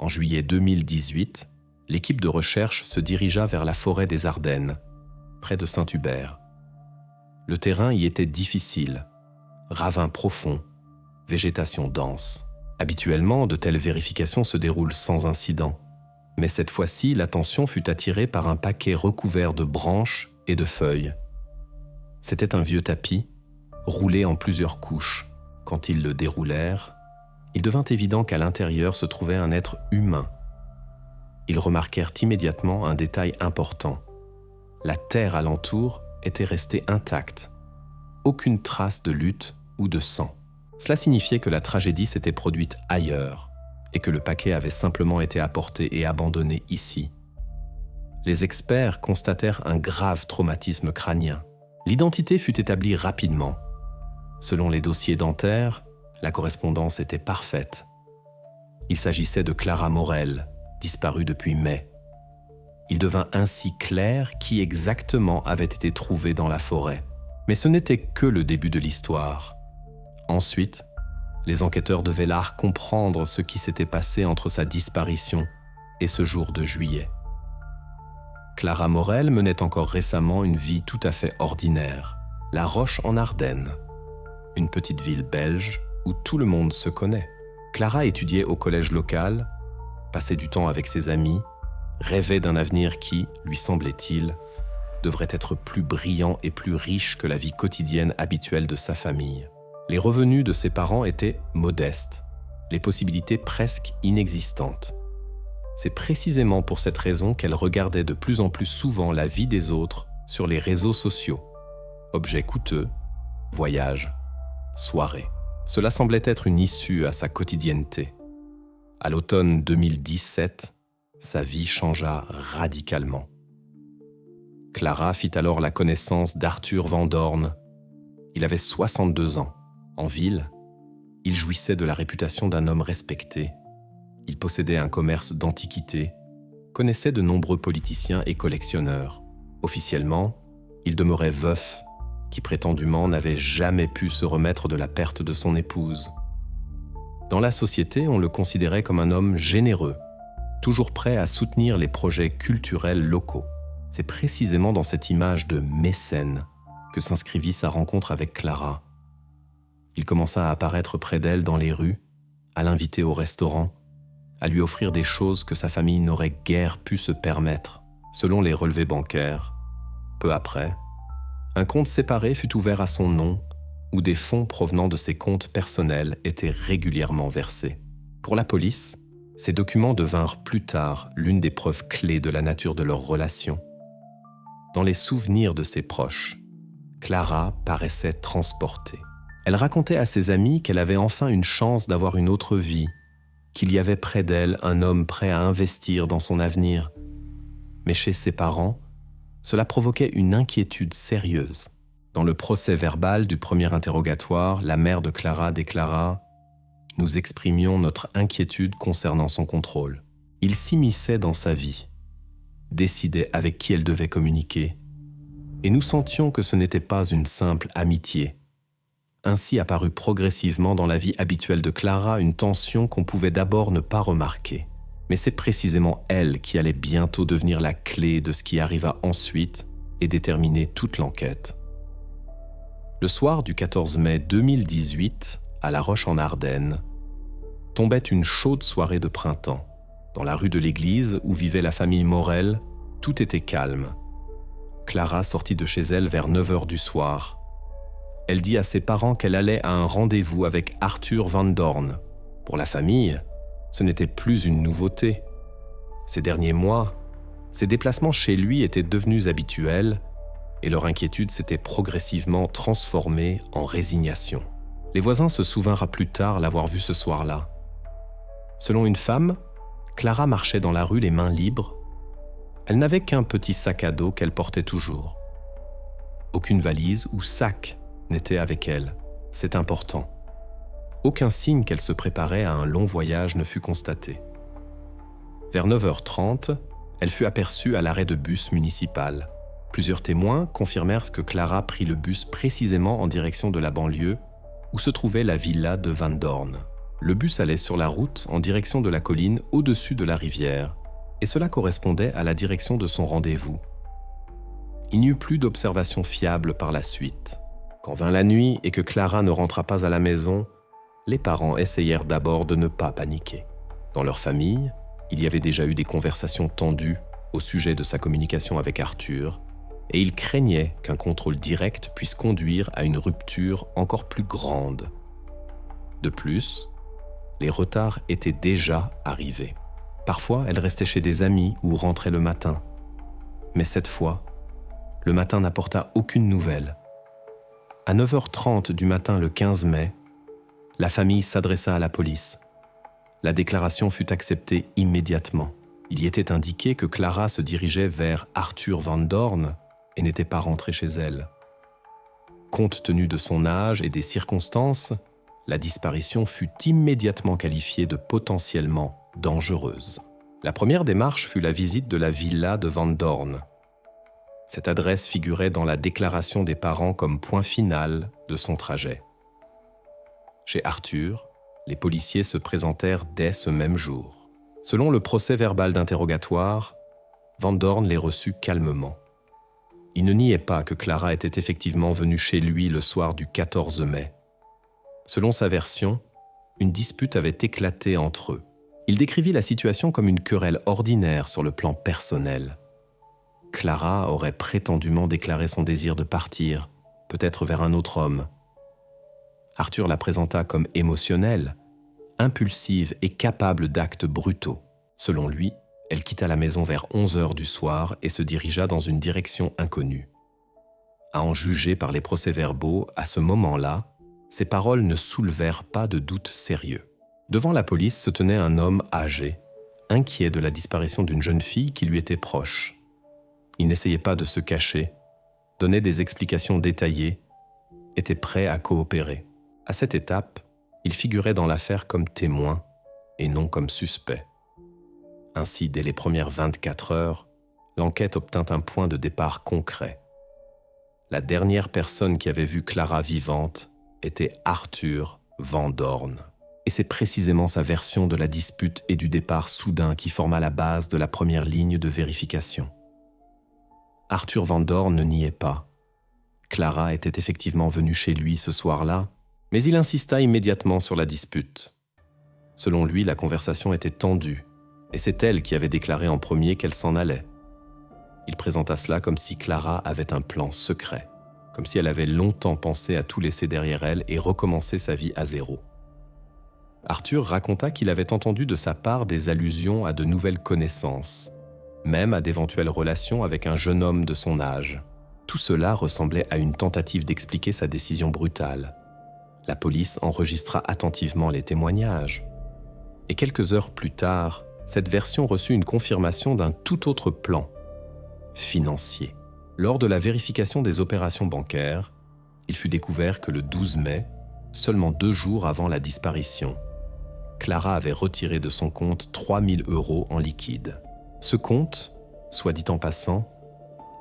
En juillet 2018, l'équipe de recherche se dirigea vers la forêt des Ardennes, près de Saint-Hubert. Le terrain y était difficile, ravins profonds, végétation dense. Habituellement, de telles vérifications se déroulent sans incident. Mais cette fois-ci, l'attention fut attirée par un paquet recouvert de branches et de feuilles. C'était un vieux tapis, roulé en plusieurs couches. Quand ils le déroulèrent, il devint évident qu'à l'intérieur se trouvait un être humain. Ils remarquèrent immédiatement un détail important. La terre alentour était restée intacte. Aucune trace de lutte ou de sang. Cela signifiait que la tragédie s'était produite ailleurs et que le paquet avait simplement été apporté et abandonné ici. Les experts constatèrent un grave traumatisme crânien. L'identité fut établie rapidement. Selon les dossiers dentaires, la correspondance était parfaite. Il s'agissait de Clara Morel, disparue depuis mai. Il devint ainsi clair qui exactement avait été trouvé dans la forêt. Mais ce n'était que le début de l'histoire. Ensuite, les enquêteurs devaient là comprendre ce qui s'était passé entre sa disparition et ce jour de juillet. Clara Morel menait encore récemment une vie tout à fait ordinaire. La Roche-en-Ardenne, une petite ville belge où tout le monde se connaît. Clara étudiait au collège local, passait du temps avec ses amis, rêvait d'un avenir qui, lui semblait-il, devrait être plus brillant et plus riche que la vie quotidienne habituelle de sa famille. Les revenus de ses parents étaient modestes, les possibilités presque inexistantes. C'est précisément pour cette raison qu'elle regardait de plus en plus souvent la vie des autres sur les réseaux sociaux. Objets coûteux, voyages, soirées. Cela semblait être une issue à sa quotidienneté. À l'automne 2017, sa vie changea radicalement. Clara fit alors la connaissance d'Arthur Van Dorn. Il avait 62 ans. En ville, il jouissait de la réputation d'un homme respecté. Il possédait un commerce d'antiquités, connaissait de nombreux politiciens et collectionneurs. Officiellement, il demeurait veuf, qui prétendument n'avait jamais pu se remettre de la perte de son épouse. Dans la société, on le considérait comme un homme généreux, toujours prêt à soutenir les projets culturels locaux. C'est précisément dans cette image de mécène que s'inscrivit sa rencontre avec Clara. Il commença à apparaître près d'elle dans les rues, à l'inviter au restaurant, à lui offrir des choses que sa famille n'aurait guère pu se permettre. Selon les relevés bancaires, peu après, un compte séparé fut ouvert à son nom où des fonds provenant de ses comptes personnels étaient régulièrement versés. Pour la police, ces documents devinrent plus tard l'une des preuves clés de la nature de leur relation. Dans les souvenirs de ses proches, Clara paraissait transportée. Elle racontait à ses amis qu'elle avait enfin une chance d'avoir une autre vie, qu'il y avait près d'elle un homme prêt à investir dans son avenir. Mais chez ses parents, cela provoquait une inquiétude sérieuse. Dans le procès verbal du premier interrogatoire, la mère de Clara déclara « Nous exprimions notre inquiétude concernant son contrôle. Il s'immisçait dans sa vie, décidait avec qui elle devait communiquer, et nous sentions que ce n'était pas une simple amitié. Ainsi apparut progressivement dans la vie habituelle de Clara une tension qu'on pouvait d'abord ne pas remarquer. Mais c'est précisément elle qui allait bientôt devenir la clé de ce qui arriva ensuite et déterminer toute l'enquête. Le soir du 14 mai 2018, à La Roche-en-Ardenne, tombait une chaude soirée de printemps. Dans la rue de l'église où vivait la famille Morel, tout était calme. Clara sortit de chez elle vers 9h du soir. Elle dit à ses parents qu'elle allait à un rendez-vous avec Arthur Van Dorn. Pour la famille, ce n'était plus une nouveauté. Ces derniers mois, ses déplacements chez lui étaient devenus habituels et leur inquiétude s'était progressivement transformée en résignation. Les voisins se souvinrent plus tard l'avoir vu ce soir-là. Selon une femme, Clara marchait dans la rue les mains libres. Elle n'avait qu'un petit sac à dos qu'elle portait toujours. Aucune valise ou sac n'était avec elle. C'est important. Aucun signe qu'elle se préparait à un long voyage ne fut constaté. Vers 9h30, elle fut aperçue à l'arrêt de bus municipal. Plusieurs témoins confirmèrent que Clara prit le bus précisément en direction de la banlieue où se trouvait la villa de Van Dorn. Le bus allait sur la route en direction de la colline au-dessus de la rivière, et cela correspondait à la direction de son rendez-vous. Il n'y eut plus d'observations fiables par la suite. Quand vint la nuit et que Clara ne rentra pas à la maison, les parents essayèrent d'abord de ne pas paniquer. Dans leur famille, il y avait déjà eu des conversations tendues au sujet de sa communication avec Arthur, et ils craignaient qu'un contrôle direct puisse conduire à une rupture encore plus grande. De plus, les retards étaient déjà arrivés. Parfois, elle restait chez des amis ou rentrait le matin. Mais cette fois, le matin n'apporta aucune nouvelle. À 9h30 du matin le 15 mai, la famille s'adressa à la police. La déclaration fut acceptée immédiatement. Il y était indiqué que Clara se dirigeait vers Arthur Van Dorn et n'était pas rentrée chez elle. Compte tenu de son âge et des circonstances, la disparition fut immédiatement qualifiée de potentiellement dangereuse. La première démarche fut la visite de la villa de Van Dorn. Cette adresse figurait dans la déclaration des parents comme point final de son trajet. Chez Arthur, les policiers se présentèrent dès ce même jour. Selon le procès-verbal d'interrogatoire, Van Dorn les reçut calmement. Il ne niait pas que Clara était effectivement venue chez lui le soir du 14 mai. Selon sa version, une dispute avait éclaté entre eux. Il décrivit la situation comme une querelle ordinaire sur le plan personnel. Clara aurait prétendument déclaré son désir de partir, peut-être vers un autre homme. Arthur la présenta comme émotionnelle, impulsive et capable d'actes brutaux. Selon lui, elle quitta la maison vers 11h du soir et se dirigea dans une direction inconnue. À en juger par les procès-verbaux, à ce moment-là, ses paroles ne soulevèrent pas de doute sérieux. Devant la police se tenait un homme âgé, inquiet de la disparition d'une jeune fille qui lui était proche. Il n'essayait pas de se cacher, donnait des explications détaillées, était prêt à coopérer. À cette étape, il figurait dans l'affaire comme témoin et non comme suspect. Ainsi, dès les premières 24 heures, l'enquête obtint un point de départ concret. La dernière personne qui avait vu Clara vivante était Arthur Van Dorn. Et c'est précisément sa version de la dispute et du départ soudain qui forma la base de la première ligne de vérification. Arthur Van Dorn ne niait pas. Clara était effectivement venue chez lui ce soir-là, mais il insista immédiatement sur la dispute. Selon lui, la conversation était tendue, et c'est elle qui avait déclaré en premier qu'elle s'en allait. Il présenta cela comme si Clara avait un plan secret, comme si elle avait longtemps pensé à tout laisser derrière elle et recommencer sa vie à zéro. Arthur raconta qu'il avait entendu de sa part des allusions à de nouvelles connaissances, même à d'éventuelles relations avec un jeune homme de son âge. Tout cela ressemblait à une tentative d'expliquer sa décision brutale. La police enregistra attentivement les témoignages. Et quelques heures plus tard, cette version reçut une confirmation d'un tout autre plan, financier. Lors de la vérification des opérations bancaires, il fut découvert que le 12 mai, seulement 2 jours avant la disparition, Clara avait retiré de son compte 3 000 € en liquide. Ce compte, soit dit en passant,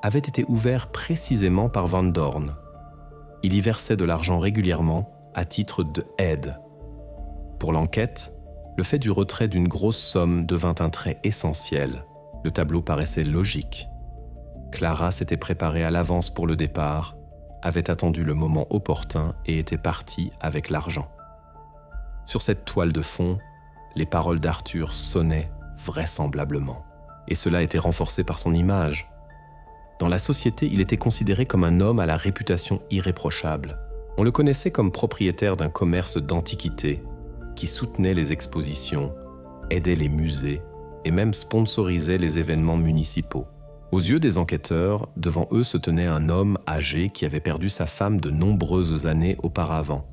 avait été ouvert précisément par Van Dorn. Il y versait de l'argent régulièrement à titre d'aide. Pour l'enquête, le fait du retrait d'une grosse somme devint un trait essentiel. Le tableau paraissait logique. Clara s'était préparée à l'avance pour le départ, avait attendu le moment opportun et était partie avec l'argent. Sur cette toile de fond, les paroles d'Arthur sonnaient vraisemblablement. Et cela était renforcé par son image. Dans la société, il était considéré comme un homme à la réputation irréprochable. On le connaissait comme propriétaire d'un commerce d'antiquités qui soutenait les expositions, aidait les musées et même sponsorisait les événements municipaux. Aux yeux des enquêteurs, devant eux se tenait un homme âgé qui avait perdu sa femme de nombreuses années auparavant.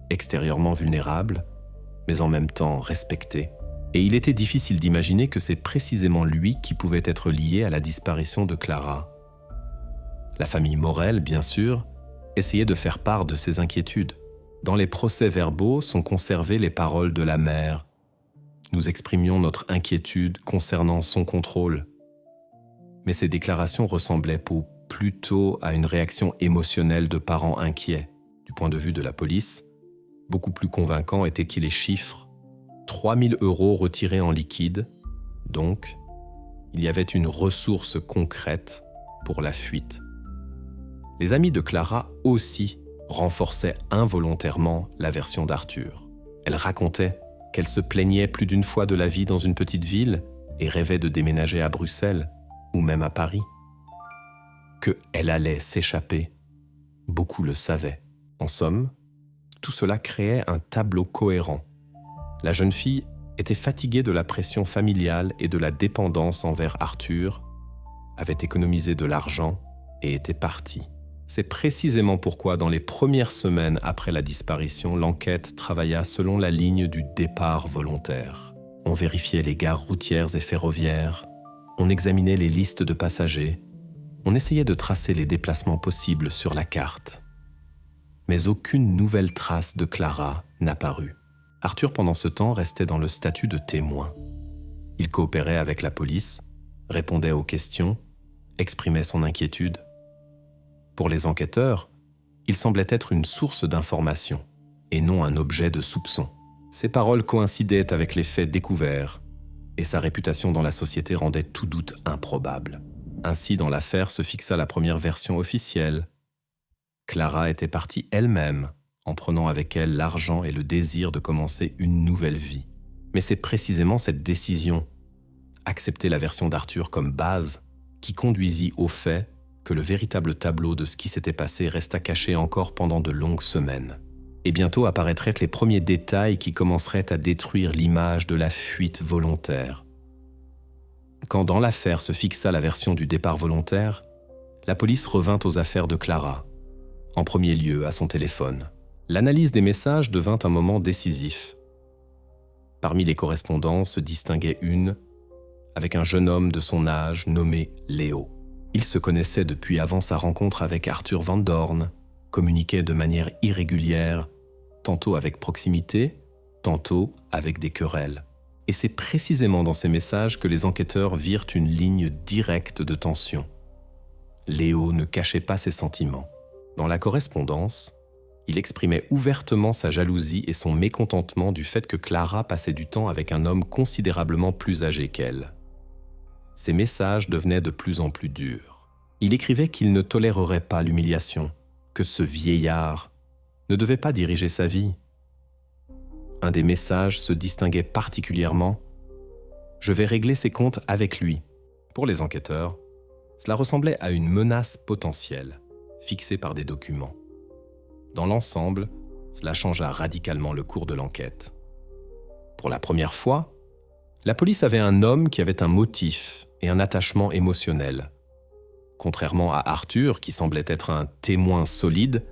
Extérieurement vulnérable, mais en même temps respecté. Et il était difficile d'imaginer que c'est précisément lui qui pouvait être lié à la disparition de Clara. La famille Morel, bien sûr, essayait de faire part de ses inquiétudes. Dans les procès-verbaux sont conservées les paroles de la mère. Nous exprimions notre inquiétude concernant son contrôle. Mais ces déclarations ressemblaient plutôt à une réaction émotionnelle de parents inquiets. Du point de vue de la police, Beaucoup plus convaincants étaient les chiffres. 3 000 € retirés en liquide, donc il y avait une ressource concrète pour la fuite. Les amis de Clara aussi renforçaient involontairement la version d'Arthur. Elle racontait qu'elle se plaignait plus d'une fois de la vie dans une petite ville et rêvait de déménager à Bruxelles ou même à Paris. Qu'elle allait s'échapper, beaucoup le savaient. En somme, tout cela créait un tableau cohérent. La jeune fille était fatiguée de la pression familiale et de la dépendance envers Arthur, avait économisé de l'argent et était partie. C'est précisément pourquoi, dans les premières semaines après la disparition, l'enquête travailla selon la ligne du départ volontaire. On vérifiait les gares routières et ferroviaires, on examinait les listes de passagers, on essayait de tracer les déplacements possibles sur la carte. Mais aucune nouvelle trace de Clara n'apparut. Arthur, pendant ce temps, restait dans le statut de témoin. Il coopérait avec la police, répondait aux questions, exprimait son inquiétude. Pour les enquêteurs, il semblait être une source d'information et non un objet de soupçon. Ses paroles coïncidaient avec les faits découverts et sa réputation dans la société rendait tout doute improbable. Ainsi, dans l'affaire se fixa la première version officielle. Clara était partie elle-même, en prenant avec elle l'argent et le désir de commencer une nouvelle vie. Mais c'est précisément cette décision, accepter la version d'Arthur comme base, qui conduisit au fait que le véritable tableau de ce qui s'était passé resta caché encore pendant de longues semaines. Et bientôt apparaîtraient les premiers détails qui commenceraient à détruire l'image de la fuite volontaire. Quand dans l'affaire se fixa la version du départ volontaire, la police revint aux affaires de Clara, en premier lieu à son téléphone. L'analyse des messages devint un moment décisif. Parmi les correspondances se distinguait une avec un jeune homme de son âge nommé Léo. Il se connaissait depuis avant sa rencontre avec Arthur Van Dorn, communiquait de manière irrégulière, tantôt avec proximité, tantôt avec des querelles. Et c'est précisément dans ces messages que les enquêteurs virent une ligne directe de tension. Léo ne cachait pas ses sentiments. Dans la correspondance, il exprimait ouvertement sa jalousie et son mécontentement du fait que Clara passait du temps avec un homme considérablement plus âgé qu'elle. Ses messages devenaient de plus en plus durs. Il écrivait qu'il ne tolérerait pas l'humiliation, que ce vieillard ne devait pas diriger sa vie. Un des messages se distinguait particulièrement « Je vais régler ses comptes avec lui ». Pour les enquêteurs, cela ressemblait à une menace potentielle, fixée par des documents. Dans l'ensemble, cela changea radicalement le cours de l'enquête. Pour la première fois, la police avait un homme qui avait un motif et un attachement émotionnel. Contrairement à Arthur, qui semblait être un témoin solide,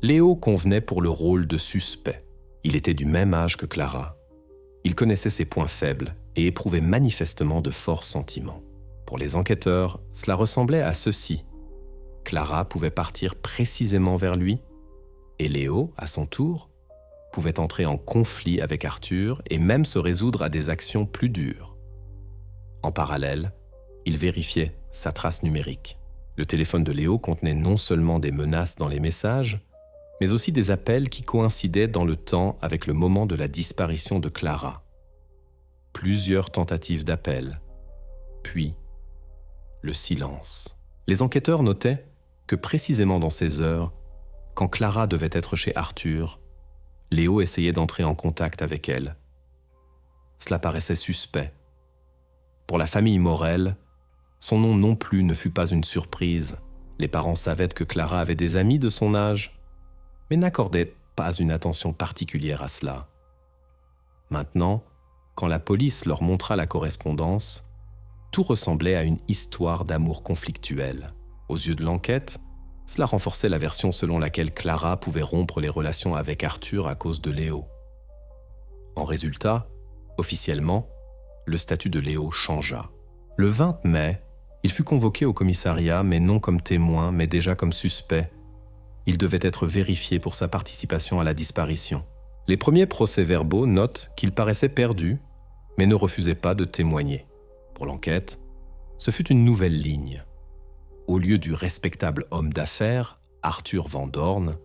Léo convenait pour le rôle de suspect. Il était du même âge que Clara. Il connaissait ses points faibles et éprouvait manifestement de forts sentiments. Pour les enquêteurs, cela ressemblait à ceci. Clara pouvait partir précisément vers lui, et Léo, à son tour, pouvait entrer en conflit avec Arthur et même se résoudre à des actions plus dures. En parallèle, il vérifiait sa trace numérique. Le téléphone de Léo contenait non seulement des menaces dans les messages, mais aussi des appels qui coïncidaient dans le temps avec le moment de la disparition de Clara. Plusieurs tentatives d'appel, puis le silence. Les enquêteurs notaient que précisément dans ces heures, quand Clara devait être chez Arthur, Léo essayait d'entrer en contact avec elle. Cela paraissait suspect. Pour la famille Morel, son nom non plus ne fut pas une surprise. Les parents savaient que Clara avait des amis de son âge, mais n'accordaient pas une attention particulière à cela. Maintenant, quand la police leur montra la correspondance, tout ressemblait à une histoire d'amour conflictuel. Aux yeux de l'enquête, cela renforçait la version selon laquelle Clara pouvait rompre les relations avec Arthur à cause de Léo. En résultat, officiellement, le statut de Léo changea. Le 20 mai, il fut convoqué au commissariat, mais non comme témoin, mais déjà comme suspect. Il devait être vérifié pour sa participation à la disparition. Les premiers procès-verbaux notent qu'il paraissait perdu, mais ne refusait pas de témoigner. Pour l'enquête, ce fut une nouvelle ligne. Au lieu du respectable homme d'affaires, Arthur Van Dorn,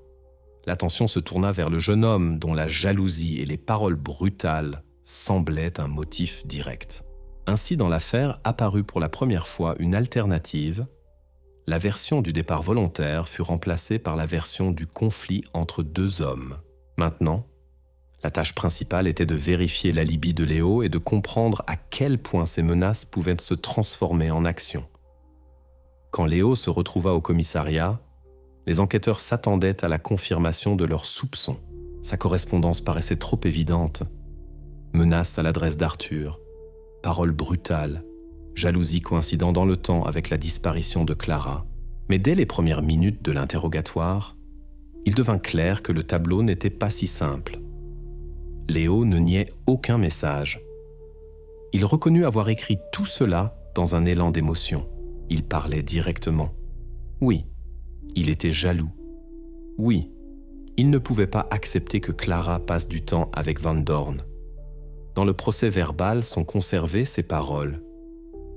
L'attention se tourna vers le jeune homme dont la jalousie et les paroles brutales semblaient un motif direct. Ainsi, dans l'affaire apparut pour la première fois une alternative. La version du départ volontaire fut remplacée par la version du conflit entre deux hommes. Maintenant, la tâche principale était de vérifier l'alibi de Léo et de comprendre à quel point ces menaces pouvaient se transformer en action. Quand Léo se retrouva au commissariat, les enquêteurs s'attendaient à la confirmation de leurs soupçons. Sa correspondance paraissait trop évidente. Menaces à l'adresse d'Arthur, paroles brutales, jalousie coïncidant dans le temps avec la disparition de Clara. Mais dès les premières minutes de l'interrogatoire, il devint clair que le tableau n'était pas si simple. Léo ne niait aucun message. Il reconnut avoir écrit tout cela dans un élan d'émotion. Il parlait directement. Oui, il était jaloux. Oui, il ne pouvait pas accepter que Clara passe du temps avec Van Dorn. Dans le procès verbal sont conservées ces paroles.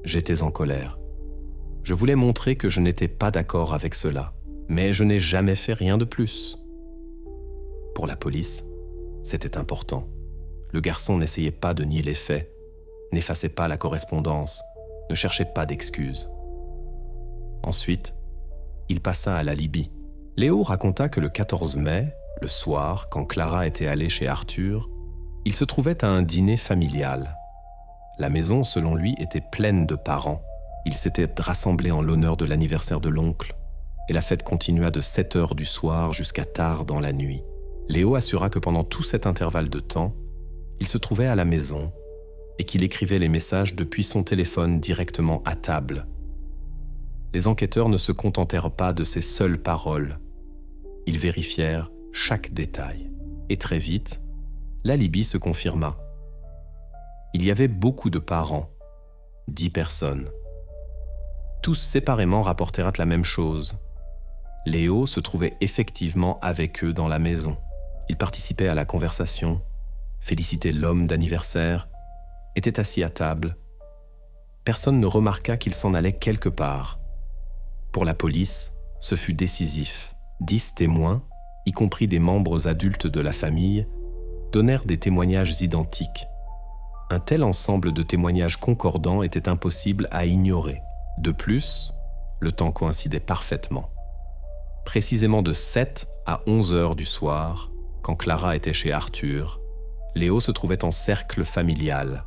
J'étais en colère. Je voulais montrer que je n'étais pas d'accord avec cela, mais je n'ai jamais fait rien de plus. Pour la police, c'était important. Le garçon n'essayait pas de nier les faits, n'effaçait pas la correspondance, ne cherchait pas d'excuses. Ensuite, il passa à l'alibi. Léo raconta que le 14 mai, le soir, quand Clara était allée chez Arthur, il se trouvait à un dîner familial. La maison, selon lui, était pleine de parents. Ils s'étaient rassemblés en l'honneur de l'anniversaire de l'oncle, et la fête continua de 7 heures du soir jusqu'à tard dans la nuit. Léo assura que pendant tout cet intervalle de temps, il se trouvait à la maison et qu'il écrivait les messages depuis son téléphone directement à table. Les enquêteurs ne se contentèrent pas de ces seules paroles. Ils vérifièrent chaque détail. Et très vite, l'alibi se confirma. Il y avait beaucoup de parents, 10 personnes. Tous séparément rapportèrent la même chose. Léo se trouvait effectivement avec eux dans la maison. Il participait à la conversation, félicitait l'homme d'anniversaire, était assis à table. Personne ne remarqua qu'il s'en allait quelque part. Pour la police, ce fut décisif. 10 témoins, y compris des membres adultes de la famille, donnèrent des témoignages identiques. Un tel ensemble de témoignages concordants était impossible à ignorer. De plus, le temps coïncidait parfaitement. Précisément de 7 à 11 heures du soir, quand Clara était chez Arthur, Léo se trouvait en cercle familial.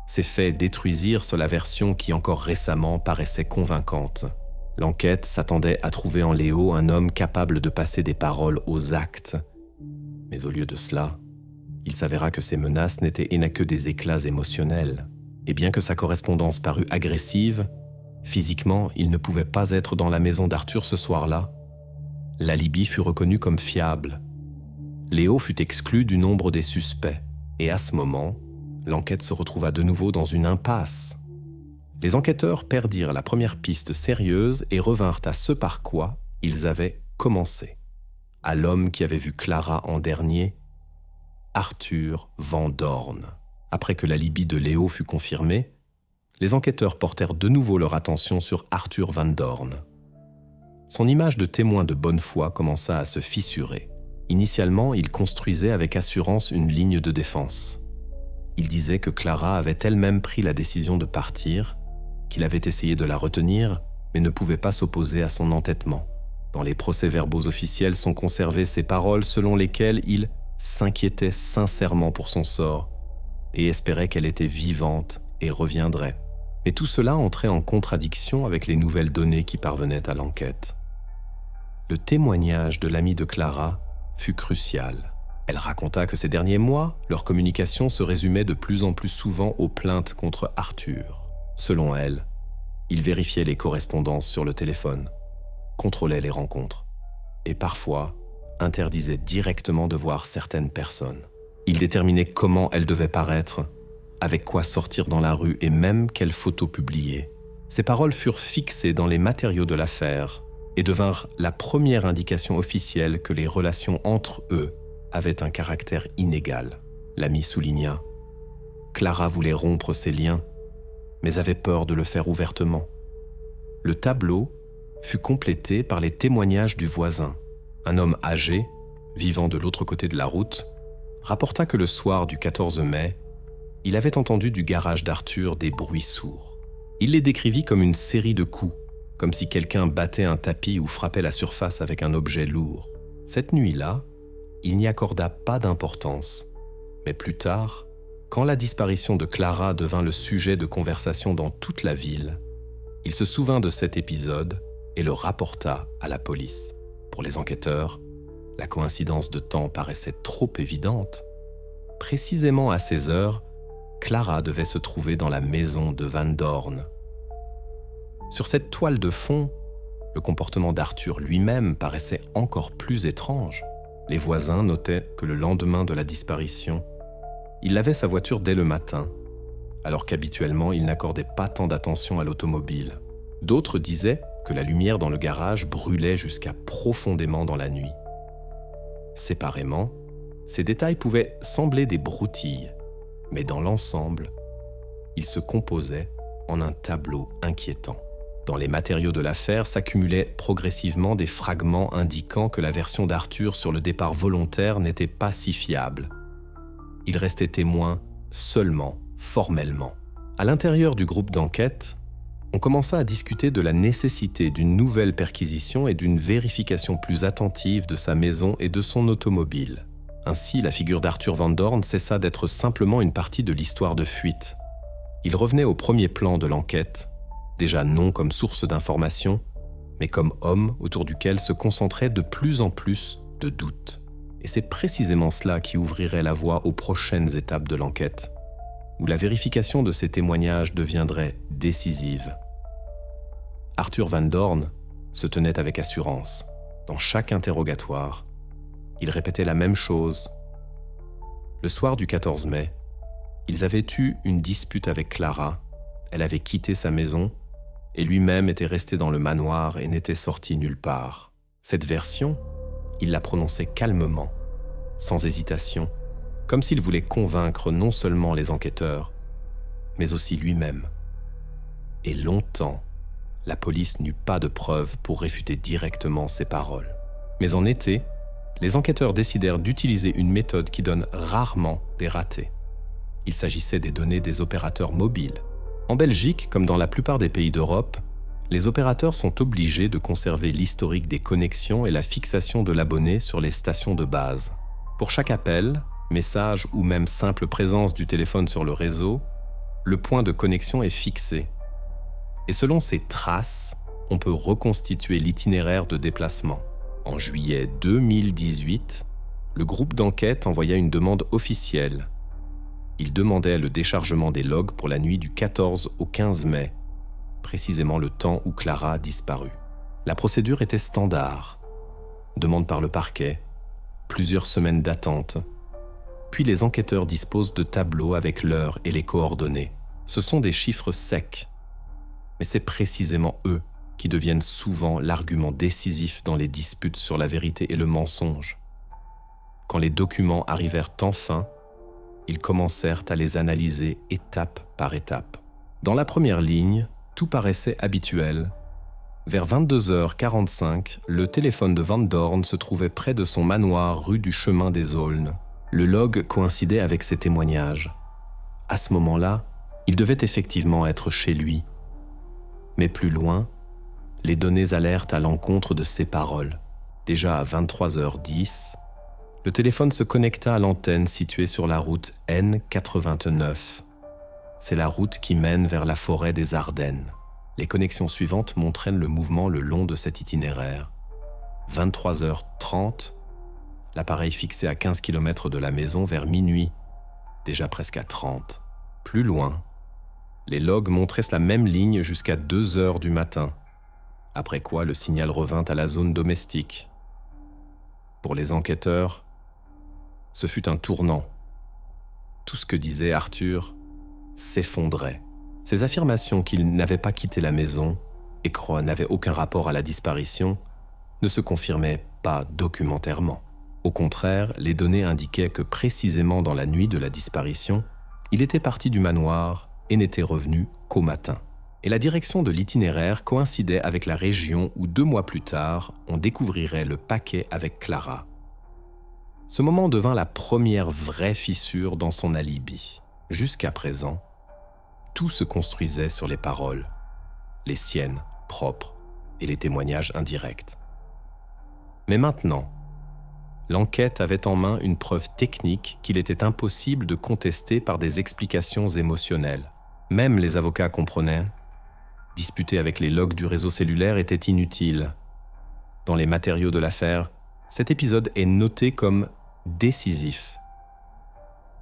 Ces faits détruisirent la version qui encore récemment paraissait convaincante. L'enquête s'attendait à trouver en Léo un homme capable de passer des paroles aux actes. Mais au lieu de cela, il s'avéra que ces menaces n'étaient que des éclats émotionnels. Et bien que sa correspondance parût agressive, physiquement, il ne pouvait pas être dans la maison d'Arthur ce soir-là. L'alibi fut reconnu comme fiable. Léo fut exclu du nombre des suspects. Et à ce moment, l'enquête se retrouva de nouveau dans une impasse. Les enquêteurs perdirent la première piste sérieuse et revinrent à ce par quoi ils avaient commencé. À l'homme qui avait vu Clara en dernier, Arthur Van Dorn. Après que l'alibi de Léo fut confirmé, les enquêteurs portèrent de nouveau leur attention sur Arthur Van Dorn. Son image de témoin de bonne foi commença à se fissurer. Initialement, il construisait avec assurance une ligne de défense. Il disait que Clara avait elle-même pris la décision de partir, qu'il avait essayé de la retenir, mais ne pouvait pas s'opposer à son entêtement. Dans les procès-verbaux officiels sont conservées ces paroles selon lesquelles il s'inquiétait sincèrement pour son sort et espérait qu'elle était vivante et reviendrait. Mais tout cela entrait en contradiction avec les nouvelles données qui parvenaient à l'enquête. Le témoignage de l'amie de Clara fut crucial. Elle raconta que ces derniers mois, leur communication se résumait de plus en plus souvent aux plaintes contre Arthur. Selon elle, il vérifiait les correspondances sur le téléphone, contrôlait les rencontres et parfois interdisait directement de voir certaines personnes. Il déterminait comment elles devaient paraître, avec quoi sortir dans la rue et même quelles photos publier. Ces paroles furent fixées dans les matériaux de l'affaire et devinrent la première indication officielle que les relations entre eux avaient un caractère inégal. L'ami souligna. Clara voulait rompre ses liens, mais avait peur de le faire ouvertement. Le tableau fut complété par les témoignages du voisin. Un homme âgé, vivant de l'autre côté de la route, rapporta que le soir du 14 mai, il avait entendu du garage d'Arthur des bruits sourds. Il les décrivit comme une série de coups, comme si quelqu'un battait un tapis ou frappait la surface avec un objet lourd. Cette nuit-là, il n'y accorda pas d'importance. Mais plus tard, quand la disparition de Clara devint le sujet de conversation dans toute la ville, il se souvint de cet épisode et le rapporta à la police. Pour les enquêteurs, la coïncidence de temps paraissait trop évidente. Précisément à ces heures, Clara devait se trouver dans la maison de Van Dorn. Sur cette toile de fond, le comportement d'Arthur lui-même paraissait encore plus étrange. Les voisins notaient que le lendemain de la disparition, il lavait sa voiture dès le matin, alors qu'habituellement il n'accordait pas tant d'attention à l'automobile. D'autres disaient que la lumière dans le garage brûlait jusqu'à profondément dans la nuit. Séparément, ces détails pouvaient sembler des broutilles, mais dans l'ensemble, ils se composaient en un tableau inquiétant. Dans les matériaux de l'affaire s'accumulaient progressivement des fragments indiquant que la version d'Arthur sur le départ volontaire n'était pas si fiable. Il restait témoin seulement formellement. À l'intérieur du groupe d'enquête, on commença à discuter de la nécessité d'une nouvelle perquisition et d'une vérification plus attentive de sa maison et de son automobile. Ainsi, la figure d'Arthur Van Dorn cessa d'être simplement une partie de l'histoire de fuite. Il revenait au premier plan de l'enquête, déjà non comme source d'information, mais comme homme autour duquel se concentraient de plus en plus de doutes. Et c'est précisément cela qui ouvrirait la voie aux prochaines étapes de l'enquête, où la vérification de ces témoignages deviendrait décisive. Arthur Van Dorn se tenait avec assurance. Dans chaque interrogatoire, il répétait la même chose. Le soir du 14 mai, ils avaient eu une dispute avec Clara. Elle avait quitté sa maison et lui-même était resté dans le manoir et n'était sorti nulle part. Cette version, il la prononçait calmement, sans hésitation, comme s'il voulait convaincre non seulement les enquêteurs, mais aussi lui-même. Et longtemps, la police n'eut pas de preuves pour réfuter directement ses paroles. Mais en été, les enquêteurs décidèrent d'utiliser une méthode qui donne rarement des ratés. Il s'agissait des données des opérateurs mobiles. En Belgique, comme dans la plupart des pays d'Europe, les opérateurs sont obligés de conserver l'historique des connexions et la fixation de l'abonné sur les stations de base. Pour chaque appel, message ou même simple présence du téléphone sur le réseau, le point de connexion est fixé. Et selon ces traces, on peut reconstituer l'itinéraire de déplacement. En juillet 2018, le groupe d'enquête envoya une demande officielle. Il demandait le déchargement des logs pour la nuit du 14 au 15 mai, précisément le temps où Clara disparut. La procédure était standard. Demande par le parquet, plusieurs semaines d'attente, puis les enquêteurs disposent de tableaux avec l'heure et les coordonnées. Ce sont des chiffres secs, mais c'est précisément eux qui deviennent souvent l'argument décisif dans les disputes sur la vérité et le mensonge. Quand les documents arrivèrent enfin, ils commencèrent à les analyser étape par étape. Dans la première ligne, tout paraissait habituel. Vers 22h45, le téléphone de Van Dorn se trouvait près de son manoir rue du Chemin des Aulnes. Le log coïncidait avec ses témoignages. À ce moment-là, il devait effectivement être chez lui. Mais plus loin, les données alertent à l'encontre de ses paroles. Déjà à 23h10, le téléphone se connecta à l'antenne située sur la route N89. C'est la route qui mène vers la forêt des Ardennes. Les connexions suivantes montraient le mouvement le long de cet itinéraire. 23h30, l'appareil fixé à 15 km de la maison vers minuit, déjà presque à 30. Plus loin, les logs montraient la même ligne jusqu'à 2h du matin, après quoi le signal revint à la zone domestique. Pour les enquêteurs, ce fut un tournant. Tout ce que disait Arthur s'effondrait. Ses affirmations qu'il n'avait pas quitté la maison et que n'avait aucun rapport à la disparition ne se confirmaient pas documentairement. Au contraire, les données indiquaient que précisément dans la nuit de la disparition, il était parti du manoir et n'était revenu qu'au matin. et la direction de l'itinéraire coïncidait avec la région où 2 mois plus tard, on découvrirait le paquet avec Clara. Ce moment devint la première vraie fissure dans son alibi. Jusqu'à présent, tout se construisait sur les paroles, les siennes propres et les témoignages indirects. Mais maintenant, l'enquête avait en main une preuve technique qu'il était impossible de contester par des explications émotionnelles. Même les avocats comprenaient. Disputer avec les logs du réseau cellulaire était inutile. Dans les matériaux de l'affaire, cet épisode est noté comme décisif.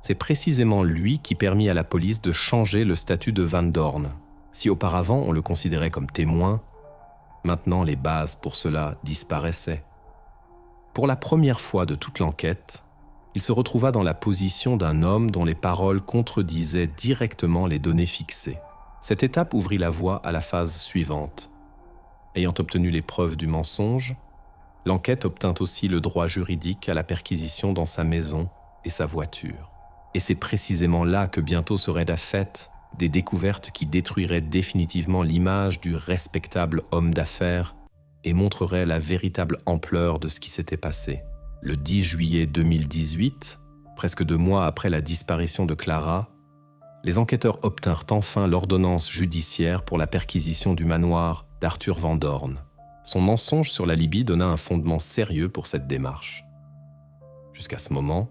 C'est précisément lui qui permit à la police de changer le statut de Van Dorn. Si auparavant on le considérait comme témoin, maintenant les bases pour cela disparaissaient. Pour la première fois de toute l'enquête, il se retrouva dans la position d'un homme dont les paroles contredisaient directement les données fixées. Cette étape ouvrit la voie à la phase suivante. Ayant obtenu les preuves du mensonge, l'enquête obtint aussi le droit juridique à la perquisition dans sa maison et sa voiture. Et c'est précisément là que bientôt serait la fête des découvertes qui détruiraient définitivement l'image du respectable homme d'affaires et montreraient la véritable ampleur de ce qui s'était passé. Le 10 juillet 2018, presque 2 mois après la disparition de Clara, les enquêteurs obtinrent enfin l'ordonnance judiciaire pour la perquisition du manoir d'Arthur Van Dorn. Son mensonge sur la Libye donna un fondement sérieux pour cette démarche. Jusqu'à ce moment,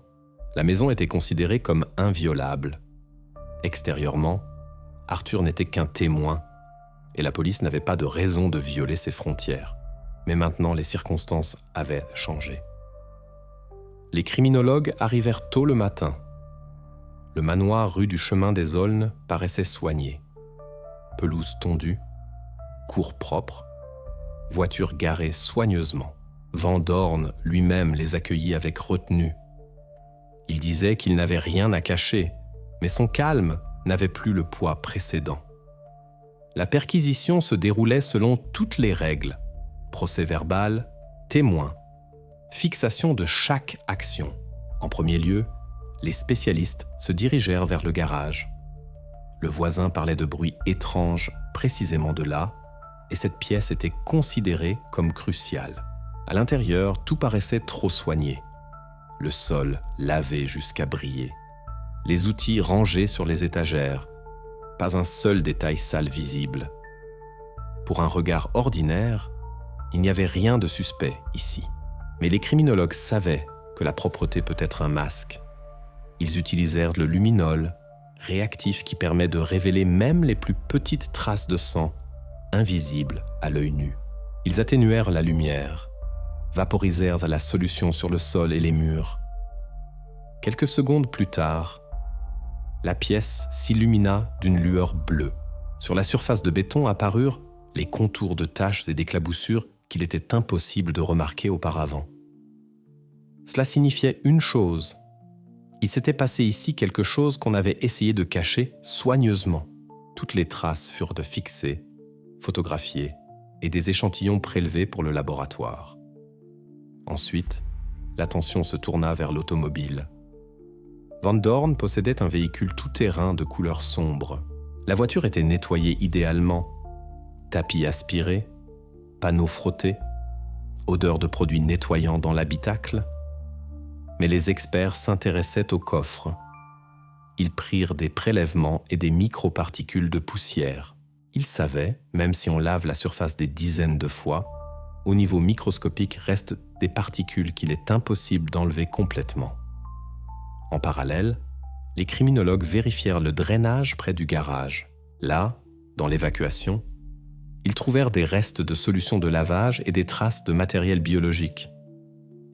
la maison était considérée comme inviolable. Extérieurement, Arthur n'était qu'un témoin et la police n'avait pas de raison de violer ses frontières. Mais maintenant, les circonstances avaient changé. Les criminologues arrivèrent tôt le matin. Le manoir rue du Chemin des Aulnes paraissait soigné. Pelouse tondue, cour propre, voitures garées soigneusement. Van Dorn lui-même les accueillit avec retenue. Il disait qu'il n'avait rien à cacher, mais son calme n'avait plus le poids précédent. La perquisition se déroulait selon toutes les règles. Procès-verbal, témoins, fixation de chaque action. En premier lieu, les spécialistes se dirigèrent vers le garage. Le voisin parlait de bruits étranges précisément de là, et cette pièce était considérée comme cruciale. À l'intérieur, tout paraissait trop soigné. Le sol lavé jusqu'à briller. Les outils rangés sur les étagères. Pas un seul détail sale visible. Pour un regard ordinaire, il n'y avait rien de suspect ici. Mais les criminologues savaient que la propreté peut être un masque. Ils utilisèrent le luminol, réactif qui permet de révéler même les plus petites traces de sang, invisibles à l'œil nu. Ils atténuèrent la lumière, vaporisèrent la solution sur le sol et les murs. Quelques secondes plus tard, la pièce s'illumina d'une lueur bleue. Sur la surface de béton apparurent les contours de taches et d'éclaboussures qu'il était impossible de remarquer auparavant. Cela signifiait une chose. Il s'était passé ici quelque chose qu'on avait essayé de cacher soigneusement. Toutes les traces furent fixées, photographiées et des échantillons prélevés pour le laboratoire. Ensuite, l'attention se tourna vers l'automobile. Van Dorn possédait un véhicule tout-terrain de couleur sombre. La voiture était nettoyée idéalement. Tapis aspirés, panneaux frottés, odeur de produits nettoyants dans l'habitacle. Mais les experts s'intéressaient au coffre. Ils prirent des prélèvements et des microparticules de poussière. Ils savaient, même si on lave la surface des dizaines de fois, au niveau microscopique restent des particules qu'il est impossible d'enlever complètement. En parallèle, les criminologues vérifièrent le drainage près du garage. Là, dans l'évacuation, ils trouvèrent des restes de solutions de lavage et des traces de matériel biologique.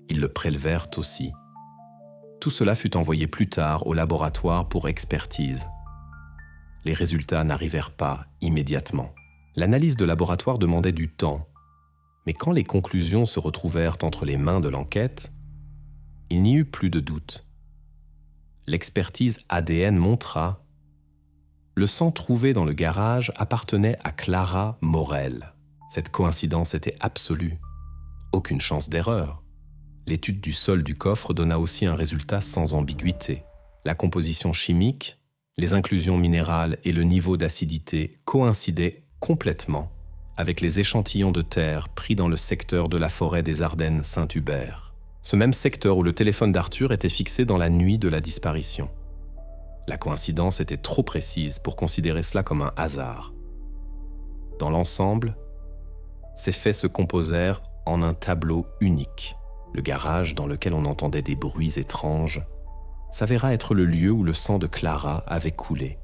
Ils le prélevèrent aussi. Tout cela fut envoyé plus tard au laboratoire pour expertise. Les résultats n'arrivèrent pas immédiatement. L'analyse de laboratoire demandait du temps. Mais quand les conclusions se retrouvèrent entre les mains de l'enquête, il n'y eut plus de doute. L'expertise ADN montra le sang trouvé dans le garage appartenait à Clara Morel. Cette coïncidence était absolue. Aucune chance d'erreur. L'étude du sol du coffre donna aussi un résultat sans ambiguïté. La composition chimique, les inclusions minérales et le niveau d'acidité coïncidaient complètement avec les échantillons de terre pris dans le secteur de la forêt des Ardennes Saint-Hubert. Ce même secteur où le téléphone d'Arthur était fixé dans la nuit de la disparition. La coïncidence était trop précise pour considérer cela comme un hasard. Dans l'ensemble, ces faits se composèrent en un tableau unique. Le garage, dans lequel on entendait des bruits étranges, s'avéra être le lieu où le sang de Clara avait coulé.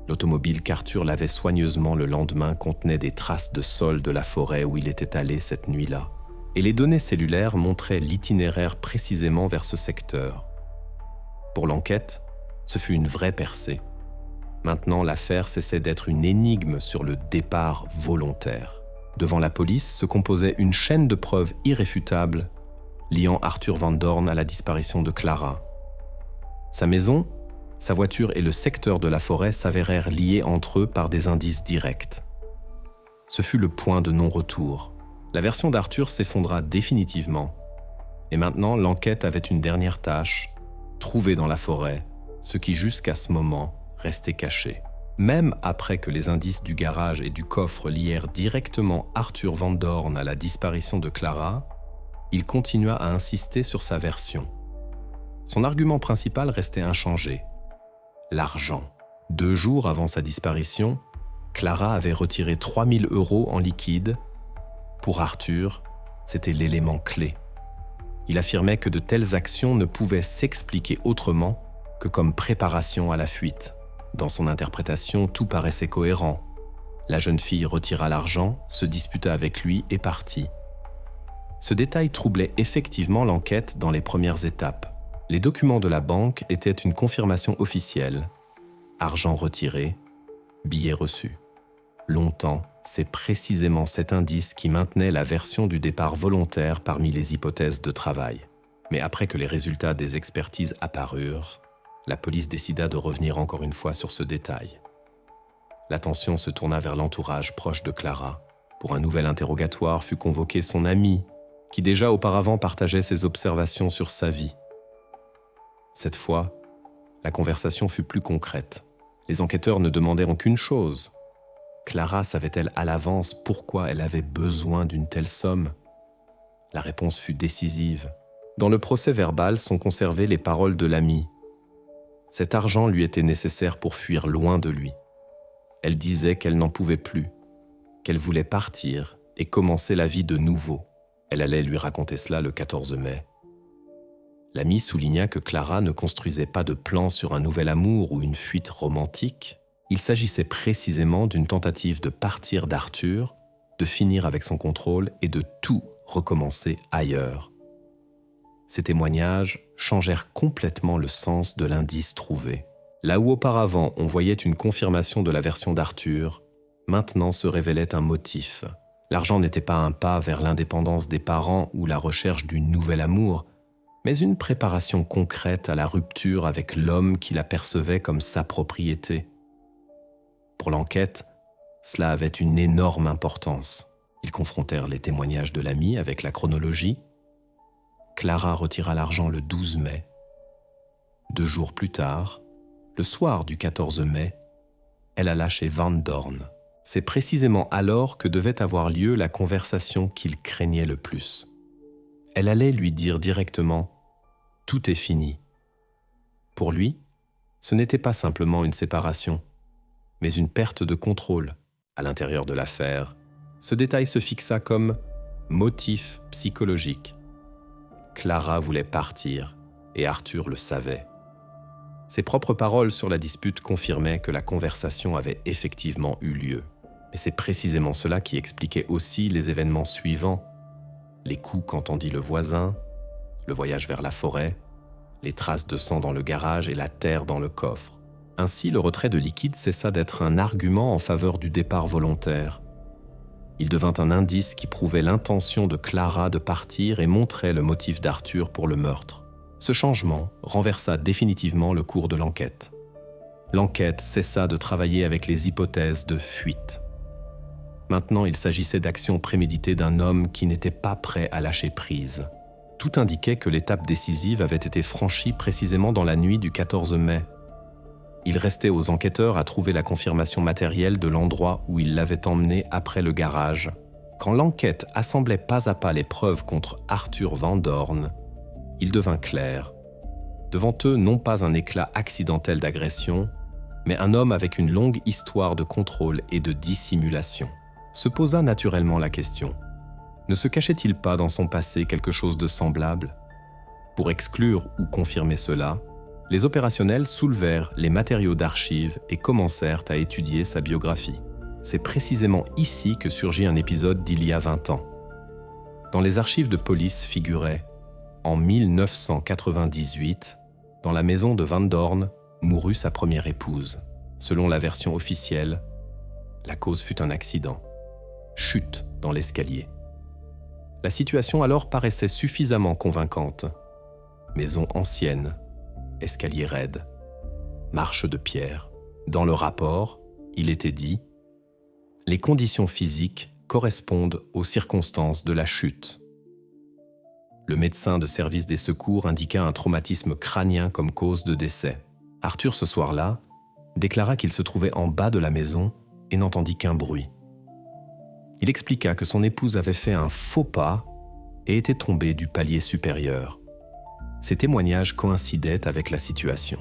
L'automobile qu'Arthur lavait soigneusement le lendemain contenait des traces de sol de la forêt où il était allé cette nuit-là, et les données cellulaires montraient l'itinéraire précisément vers ce secteur. Pour l'enquête, ce fut une vraie percée. Maintenant, l'affaire cessait d'être une énigme sur le départ volontaire. Devant la police se composait une chaîne de preuves irréfutables liant Arthur Van Dorn à la disparition de Clara. Sa maison, sa voiture et le secteur de la forêt s'avérèrent liés entre eux par des indices directs. Ce fut le point de non-retour. La version d'Arthur s'effondra définitivement. Et maintenant, l'enquête avait une dernière tâche, trouver dans la forêt ce qui jusqu'à ce moment restait caché. Même après que les indices du garage et du coffre lièrent directement Arthur Van Dorn à la disparition de Clara, il continua à insister sur sa version. Son argument principal restait inchangé. L'argent. 2 jours avant sa disparition, Clara avait retiré 3 000 € en liquide. Pour Arthur, c'était l'élément clé. Il affirmait que de telles actions ne pouvaient s'expliquer autrement que comme préparation à la fuite. Dans son interprétation, tout paraissait cohérent. La jeune fille retira l'argent, se disputa avec lui et partit. Ce détail troublait effectivement l'enquête dans les premières étapes. Les documents de la banque étaient une confirmation officielle. Argent retiré, billets reçus. Longtemps, c'est précisément cet indice qui maintenait la version du départ volontaire parmi les hypothèses de travail. Mais après que les résultats des expertises apparurent, la police décida de revenir encore une fois sur ce détail. L'attention se tourna vers l'entourage proche de Clara. Pour un nouvel interrogatoire fut convoqué son ami, qui déjà auparavant partageait ses observations sur sa vie. Cette fois, la conversation fut plus concrète. Les enquêteurs ne demandèrent qu'une chose. Clara savait-elle à l'avance pourquoi elle avait besoin d'une telle somme ? La réponse fut décisive. Dans le procès verbal sont conservées les paroles de l'ami. Cet argent lui était nécessaire pour fuir loin de lui. Elle disait qu'elle n'en pouvait plus, qu'elle voulait partir et commencer la vie de nouveau. Elle allait lui raconter cela le 14 mai. L'ami souligna que Clara ne construisait pas de plan sur un nouvel amour ou une fuite romantique. Il s'agissait précisément d'une tentative de partir d'Arthur, de finir avec son contrôle et de tout recommencer ailleurs. Ces témoignages changèrent complètement le sens de l'indice trouvé. Là où auparavant on voyait une confirmation de la version d'Arthur, maintenant se révélait un motif. L'argent n'était pas un pas vers l'indépendance des parents ou la recherche du nouvel amour, mais une préparation concrète à la rupture avec l'homme qui la percevait comme sa propriété. Pour l'enquête, cela avait une énorme importance. Ils confrontèrent les témoignages de l'ami avec la chronologie. Clara retira l'argent le 12 mai. 2 jours plus tard, le soir du 14 mai, elle alla chez Van Dorn. C'est précisément alors que devait avoir lieu la conversation qu'il craignait le plus. Elle allait lui dire directement « Tout est fini ». Pour lui, ce n'était pas simplement une séparation, mais une perte de contrôle. À l'intérieur de l'affaire, ce détail se fixa comme motif psychologique. Clara voulait partir, et Arthur le savait. Ses propres paroles sur la dispute confirmaient que la conversation avait effectivement eu lieu. Mais c'est précisément cela qui expliquait aussi les événements suivants. Les coups qu'entendit le voisin, le voyage vers la forêt, les traces de sang dans le garage et la terre dans le coffre. Ainsi, le retrait de liquide cessa d'être un argument en faveur du départ volontaire. Il devint un indice qui prouvait l'intention de Clara de partir et montrait le motif d'Arthur pour le meurtre. Ce changement renversa définitivement le cours de l'enquête. L'enquête cessa de travailler avec les hypothèses de fuite. Maintenant, il s'agissait d'actions préméditées d'un homme qui n'était pas prêt à lâcher prise. Tout indiquait que l'étape décisive avait été franchie précisément dans la nuit du 14 mai. Il restait aux enquêteurs à trouver la confirmation matérielle de l'endroit où il l'avait emmené après le garage. Quand l'enquête assemblait pas à pas les preuves contre Arthur Van Dorn, il devint clair. Devant eux, non pas un éclat accidentel d'agression, mais un homme avec une longue histoire de contrôle et de dissimulation. Se posa naturellement la question. Ne se cachait-il pas dans son passé quelque chose de semblable ? Pour exclure ou confirmer cela, les opérationnels soulevèrent les matériaux d'archives et commencèrent à étudier sa biographie. C'est précisément ici que surgit un épisode d'il y a 20 ans. Dans les archives de police figurait « En 1998, dans la maison de Van Dorn, mourut sa première épouse. Selon la version officielle, la cause fut un accident. Chute dans l'escalier. » La situation alors paraissait suffisamment convaincante. Maison ancienne, escalier raide, marche de pierre. Dans le rapport, il était dit « Les conditions physiques correspondent aux circonstances de la chute. » Le médecin de service des secours indiqua un traumatisme crânien comme cause de décès. Arthur, ce soir-là, déclara qu'il se trouvait en bas de la maison et n'entendit qu'un bruit. Il expliqua que son épouse avait fait un faux pas et était tombée du palier supérieur. Ces témoignages coïncidaient avec la situation.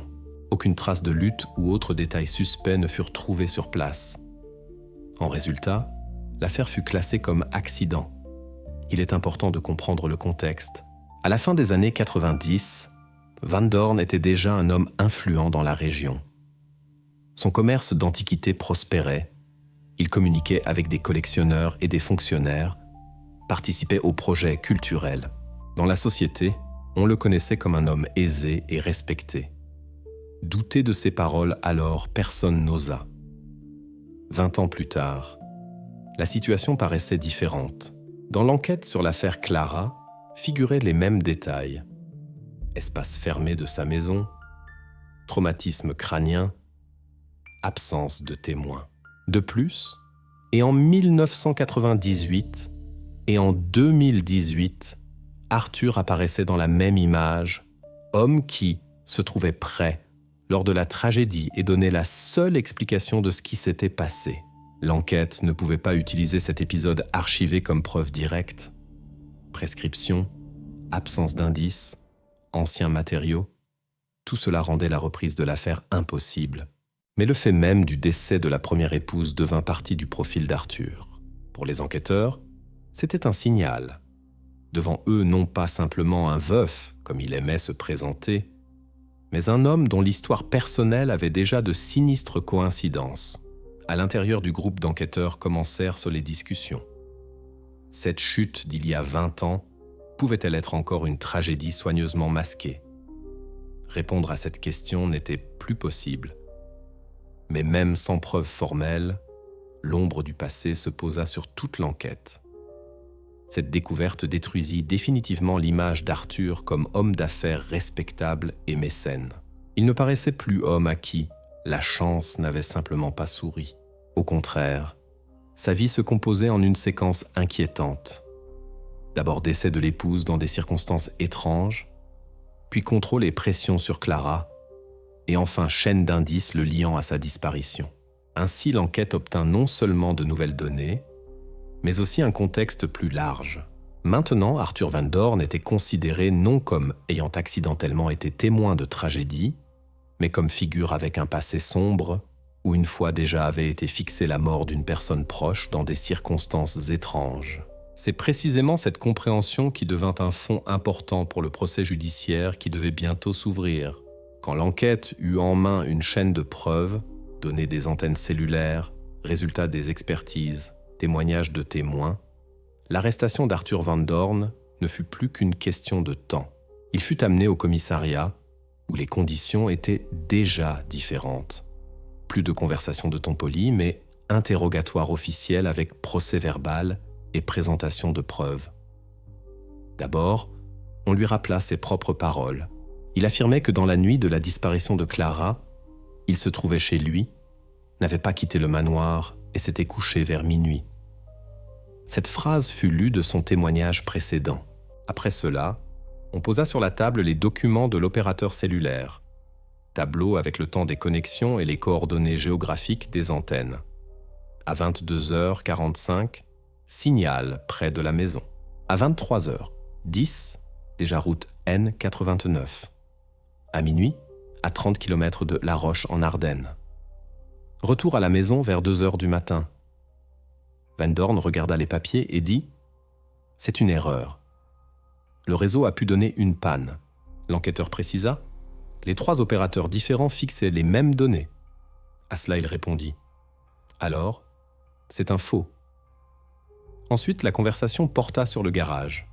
Aucune trace de lutte ou autre détail suspect ne furent trouvés sur place. En résultat, l'affaire fut classée comme accident. Il est important de comprendre le contexte. À la fin des années 90, Van Dorn était déjà un homme influent dans la région. Son commerce d'antiquités prospérait. Il communiquait avec des collectionneurs et des fonctionnaires, participait aux projets culturels. Dans la société, on le connaissait comme un homme aisé et respecté. Douter de ses paroles alors, personne n'osa. 20 ans plus tard, la situation paraissait différente. Dans l'enquête sur l'affaire Clara, figuraient les mêmes détails. Espace fermé de sa maison, traumatisme crânien, absence de témoins. De plus, et en 1998 et en 2018, Arthur apparaissait dans la même image, homme qui se trouvait prêt lors de la tragédie et donnait la seule explication de ce qui s'était passé. L'enquête ne pouvait pas utiliser cet épisode archivé comme preuve directe. Prescription, absence d'indices, anciens matériaux, tout cela rendait la reprise de l'affaire impossible. Mais le fait même du décès de la première épouse devint partie du profil d'Arthur. Pour les enquêteurs, c'était un signal. Devant eux, non pas simplement un veuf, comme il aimait se présenter, mais un homme dont l'histoire personnelle avait déjà de sinistres coïncidences. À l'intérieur du groupe d'enquêteurs commencèrent les discussions. Cette chute d'il y a 20 ans pouvait-elle être encore une tragédie soigneusement masquée ? Répondre à cette question n'était plus possible. Mais même sans preuve formelle, l'ombre du passé se posa sur toute l'enquête. Cette découverte détruisit définitivement l'image d'Arthur comme homme d'affaires respectable et mécène. Il ne paraissait plus homme à qui la chance n'avait simplement pas souri. Au contraire, sa vie se composait en une séquence inquiétante. D'abord décès de l'épouse dans des circonstances étranges, puis contrôle et pression sur Clara, et enfin chaîne d'indices le liant à sa disparition. Ainsi, l'enquête obtint non seulement de nouvelles données, mais aussi un contexte plus large. Maintenant, Arthur Van Dorn était considéré non comme ayant accidentellement été témoin de tragédie, mais comme figure avec un passé sombre, où une fois déjà avait été fixée la mort d'une personne proche dans des circonstances étranges. C'est précisément cette compréhension qui devint un fond important pour le procès judiciaire qui devait bientôt s'ouvrir. Quand l'enquête eut en main une chaîne de preuves, données des antennes cellulaires, résultats des expertises, témoignages de témoins, l'arrestation d'Arthur Van Dorn ne fut plus qu'une question de temps. Il fut amené au commissariat, où les conditions étaient déjà différentes. Plus de conversations de ton poli, mais interrogatoire officiel avec procès-verbal et présentation de preuves. D'abord, on lui rappela ses propres paroles. Il affirmait que dans la nuit de la disparition de Clara, il se trouvait chez lui, n'avait pas quitté le manoir et s'était couché vers minuit. Cette phrase fut lue de son témoignage précédent. Après cela, on posa sur la table les documents de l'opérateur cellulaire. tableau avec le temps des connexions et les coordonnées géographiques des antennes. À 22h45, signal près de la maison. À 23h10, déjà route N89. À minuit, à 30 km de La Roche en Ardennes. Retour à la maison vers 2h du matin. Van Dorn regarda les papiers et dit « C'est une erreur. Le réseau a pu donner une panne. » L'enquêteur précisa « Les 3 opérateurs différents fixaient les mêmes données. » À cela, il répondit « Alors, c'est un faux. » Ensuite, la conversation porta sur le garage.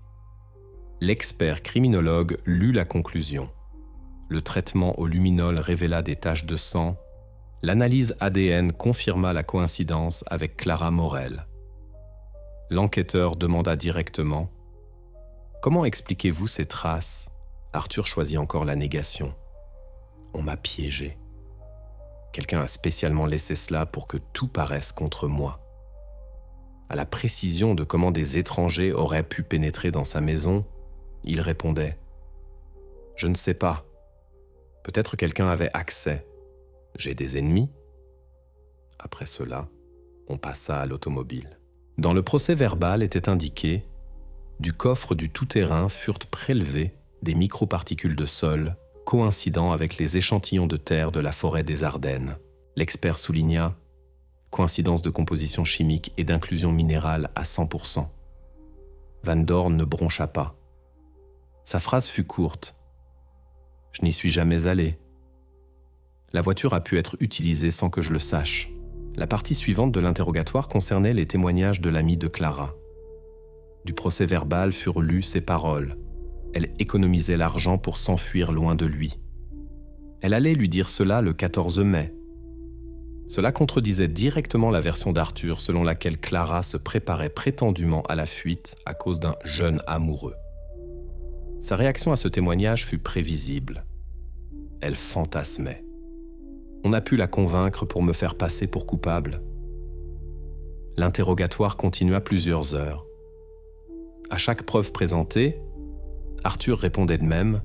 L'expert criminologue lut la conclusion. Le traitement au luminol révéla des taches de sang. L'analyse ADN confirma la coïncidence avec Clara Morel. L'enquêteur demanda directement « Comment expliquez-vous ces traces ?» Arthur choisit encore la négation. « On m'a piégé. Quelqu'un a spécialement laissé cela pour que tout paraisse contre moi. » À la précision de comment des étrangers auraient pu pénétrer dans sa maison, il répondait « Je ne sais pas. Peut-être quelqu'un avait accès. J'ai des ennemis ?» Après cela, on passa à l'automobile. Dans le procès-verbal était indiqué « Du coffre du tout-terrain furent prélevés des microparticules de sol coïncidant avec les échantillons de terre de la forêt des Ardennes. » L'expert souligna « Coïncidence de composition chimique et d'inclusion minérale à 100%. » Van Dorn ne broncha pas. Sa phrase fut courte. « Je n'y suis jamais allé. » La voiture a pu être utilisée sans que je le sache. La partie suivante de l'interrogatoire concernait les témoignages de l'amie de Clara. Du procès-verbal furent lues ces paroles. Elle économisait l'argent pour s'enfuir loin de lui. Elle allait lui dire cela le 14 mai. Cela contredisait directement la version d'Arthur selon laquelle Clara se préparait prétendument à la fuite à cause d'un jeune amoureux. Sa réaction à ce témoignage fut prévisible. Elle fantasmait. On a pu la convaincre pour me faire passer pour coupable. L'interrogatoire continua plusieurs heures. À chaque preuve présentée, Arthur répondait de même,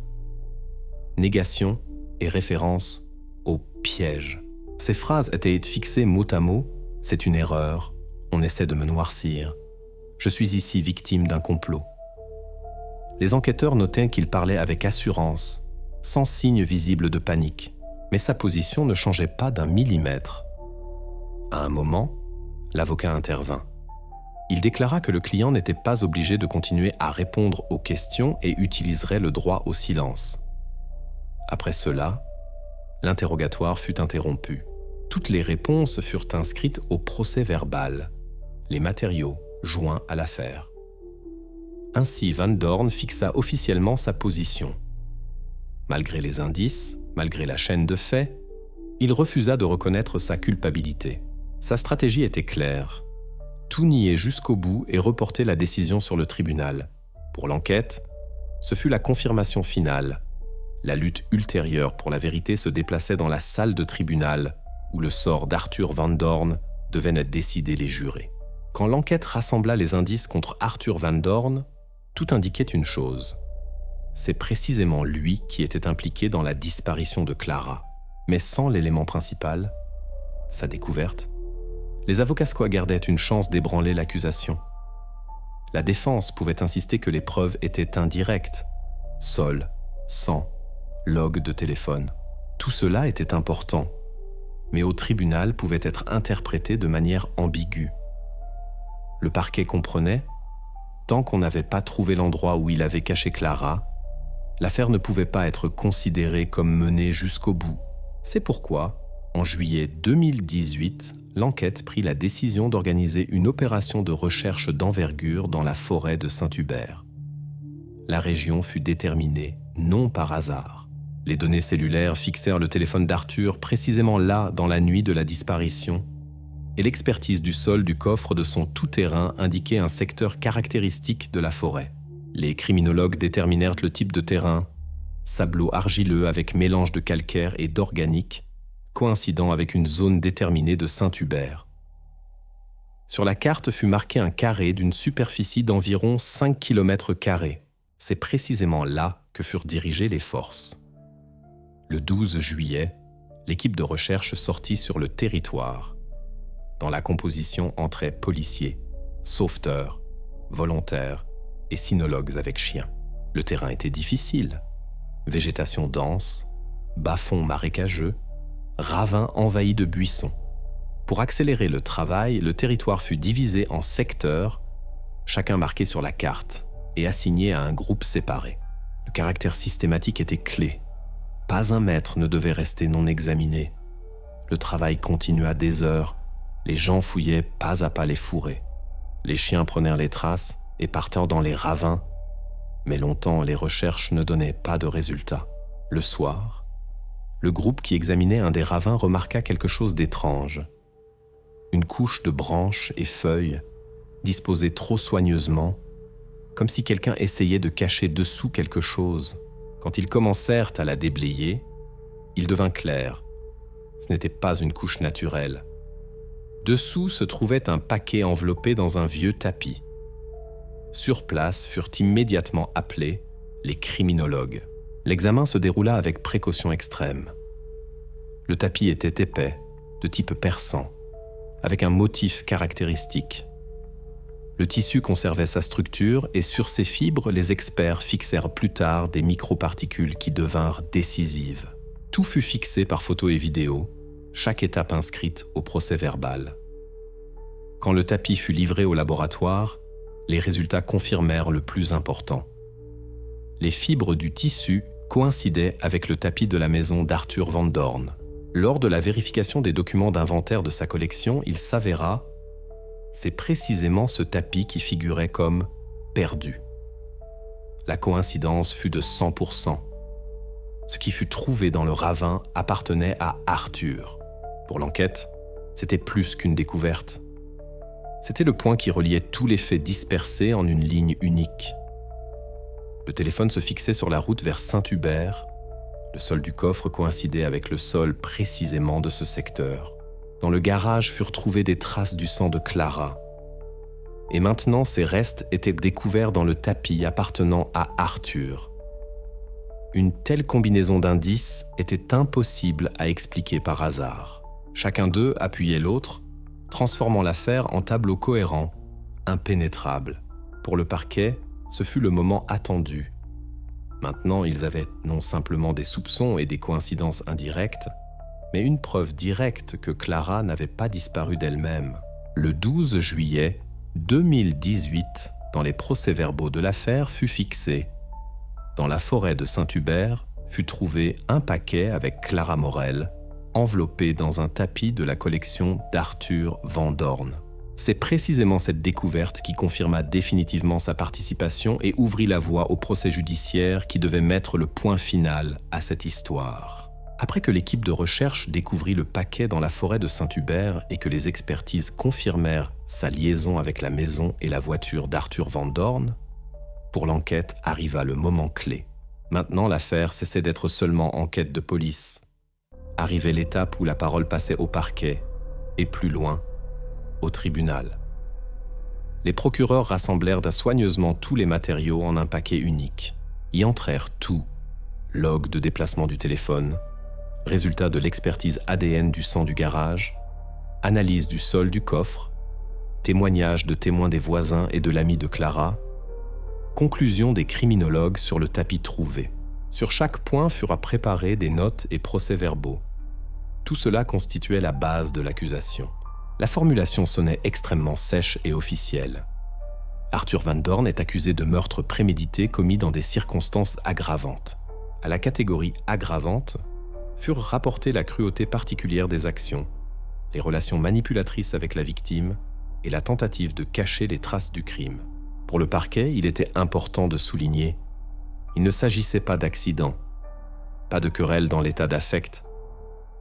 négation et référence au piège. Ces phrases étaient fixées mot à mot, c'est une erreur, on essaie de me noircir, je suis ici victime d'un complot. Les enquêteurs notaient qu'il parlait avec assurance, sans signe visible de panique, mais sa position ne changeait pas d'un millimètre. À un moment, l'avocat intervint. Il déclara que le client n'était pas obligé de continuer à répondre aux questions et utiliserait le droit au silence. Après cela, l'interrogatoire fut interrompu. Toutes les réponses furent inscrites au procès-verbal, les matériaux joints à l'affaire. Ainsi, Van Dorn fixa officiellement sa position. Malgré les indices, malgré la chaîne de faits, il refusa de reconnaître sa culpabilité. Sa stratégie était claire. Tout nier jusqu'au bout et reporter la décision sur le tribunal. Pour l'enquête, ce fut la confirmation finale. La lutte ultérieure pour la vérité se déplaçait dans la salle de tribunal où le sort d'Arthur Van Dorn devait ne décider les jurés. Quand l'enquête rassembla les indices contre Arthur Van Dorn, tout indiquait une chose. C'est précisément lui qui était impliqué dans la disparition de Clara, mais sans l'élément principal, sa découverte. Les avocats squads gardaient une chance d'ébranler l'accusation. La défense pouvait insister que les preuves étaient indirectes. Sol, sang, log de téléphone. Tout cela était important, mais au tribunal pouvait être interprété de manière ambiguë. Le parquet comprenait, tant qu'on n'avait pas trouvé l'endroit où il avait caché Clara, l'affaire ne pouvait pas être considérée comme menée jusqu'au bout. C'est pourquoi, en juillet 2018, l'enquête prit la décision d'organiser une opération de recherche d'envergure dans la forêt de Saint-Hubert. La région fut déterminée, non par hasard. Les données cellulaires fixèrent le téléphone d'Arthur précisément là, dans la nuit de la disparition, et l'expertise du sol du coffre de son tout-terrain indiquait un secteur caractéristique de la forêt. Les criminologues déterminèrent le type de terrain, sableau argileux avec mélange de calcaire et d'organique, coïncidant avec une zone déterminée de Saint-Hubert. Sur la carte fut marqué un carré d'une superficie d'environ 5 km². C'est précisément là que furent dirigées les forces. Le 12 juillet, l'équipe de recherche sortit sur le territoire. Dans la composition entraient policiers, sauveteurs, volontaires et cynologues avec chiens. Le terrain était difficile. Végétation dense, bas-fonds marécageux, ravins envahis de buissons. Pour accélérer le travail, le territoire fut divisé en secteurs, chacun marqué sur la carte et assigné à un groupe séparé. Le caractère systématique était clé. Pas un mètre ne devait rester non examiné. Le travail continua des heures. Les gens fouillaient pas à pas les fourrés. Les chiens prenèrent les traces et partirent dans les ravins. Mais longtemps, les recherches ne donnaient pas de résultats. Le soir, le groupe qui examinait un des ravins remarqua quelque chose d'étrange. Une couche de branches et feuilles disposée trop soigneusement, comme si quelqu'un essayait de cacher dessous quelque chose. Quand ils commencèrent à la déblayer, il devint clair. Ce n'était pas une couche naturelle. Dessous se trouvait un paquet enveloppé dans un vieux tapis. Sur place furent immédiatement appelés les criminologues. L'examen se déroula avec précaution extrême. Le tapis était épais, de type persan, avec un motif caractéristique. Le tissu conservait sa structure et sur ses fibres, les experts fixèrent plus tard des microparticules qui devinrent décisives. Tout fut fixé par photo et vidéo, chaque étape inscrite au procès-verbal. Quand le tapis fut livré au laboratoire, les résultats confirmèrent le plus important. Les fibres du tissu coïncidaient avec le tapis de la maison d'Arthur Van Dorn. Lors de la vérification des documents d'inventaire de sa collection, il s'avéra c'est précisément ce tapis qui figurait comme perdu. La coïncidence fut de 100%. Ce qui fut trouvé dans le ravin appartenait à Arthur. Pour l'enquête, c'était plus qu'une découverte. C'était le point qui reliait tous les faits dispersés en une ligne unique. Le téléphone se fixait sur la route vers Saint-Hubert. Le sol du coffre coïncidait avec le sol précisément de ce secteur. Dans le garage furent trouvées des traces du sang de Clara. Et maintenant, ces restes étaient découverts dans le tapis appartenant à Arthur. Une telle combinaison d'indices était impossible à expliquer par hasard. Chacun d'eux appuyait l'autre, transformant l'affaire en tableau cohérent, impénétrable. Pour le parquet, ce fut le moment attendu. Maintenant, ils avaient non simplement des soupçons et des coïncidences indirectes, mais une preuve directe que Clara n'avait pas disparu d'elle-même. Le 12 juillet 2018, dans les procès-verbaux de l'affaire, fut fixé. Dans la forêt de Saint-Hubert fut trouvé un paquet avec Clara Morel, enveloppé dans un tapis de la collection d'Arthur Van Dorn. C'est précisément cette découverte qui confirma définitivement sa participation et ouvrit la voie au procès judiciaire qui devait mettre le point final à cette histoire. Après que l'équipe de recherche découvrit le paquet dans la forêt de Saint-Hubert et que les expertises confirmèrent sa liaison avec la maison et la voiture d'Arthur Van Dorn, pour l'enquête arriva le moment clé. Maintenant, l'affaire cessait d'être seulement enquête de police. Arrivait l'étape où la parole passait au parquet et plus loin, au tribunal. Les procureurs rassemblèrent soigneusement tous les matériaux en un paquet unique. Y entrèrent tout, log de déplacement du téléphone, résultat de l'expertise ADN du sang du garage, analyse du sol du coffre, témoignages de témoins des voisins et de l'ami de Clara, conclusion des criminologues sur le tapis trouvé. Sur chaque point furent préparées des notes et procès-verbaux. Tout cela constituait la base de l'accusation. La formulation sonnait extrêmement sèche et officielle. Arthur Van Dorn est accusé de meurtre prémédité commis dans des circonstances aggravantes. À la catégorie aggravante furent rapportées la cruauté particulière des actions, les relations manipulatrices avec la victime et la tentative de cacher les traces du crime. Pour le parquet, il était important de souligner il ne s'agissait pas d'accident, pas de querelle dans l'état d'affect,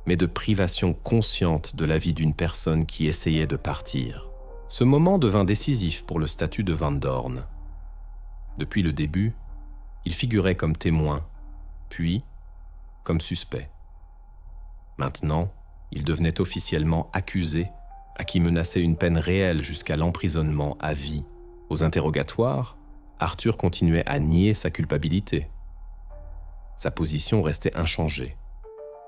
mais de privation consciente de la vie d'une personne qui essayait de partir. Ce moment devint décisif pour le statut de Van Dorn. Depuis le début, il figurait comme témoin, puis comme suspect. Maintenant, il devenait officiellement accusé, à qui menaçait une peine réelle jusqu'à l'emprisonnement à vie. Aux interrogatoires, Arthur continuait à nier sa culpabilité. Sa position restait inchangée.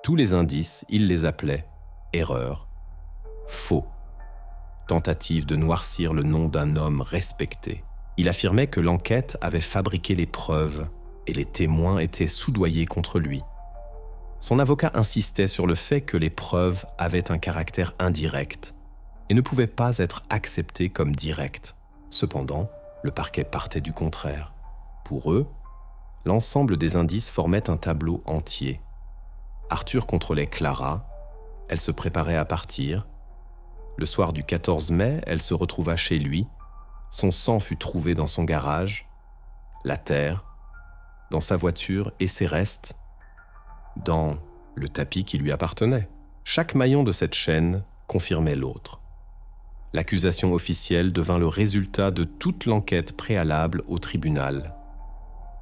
Tous les indices, il les appelait erreurs, faux, tentative de noircir le nom d'un homme respecté. Il affirmait que l'enquête avait fabriqué les preuves et les témoins étaient soudoyés contre lui. Son avocat insistait sur le fait que les preuves avaient un caractère indirect et ne pouvaient pas être acceptées comme directes. Cependant, le parquet partait du contraire. Pour eux, l'ensemble des indices formait un tableau entier. Arthur contrôlait Clara, elle se préparait à partir. Le soir du 14 mai, elle se retrouva chez lui. Son sang fut trouvé dans son garage, la terre, dans sa voiture et ses restes, dans le tapis qui lui appartenait. Chaque maillon de cette chaîne confirmait l'autre. L'accusation officielle devint le résultat de toute l'enquête préalable au tribunal.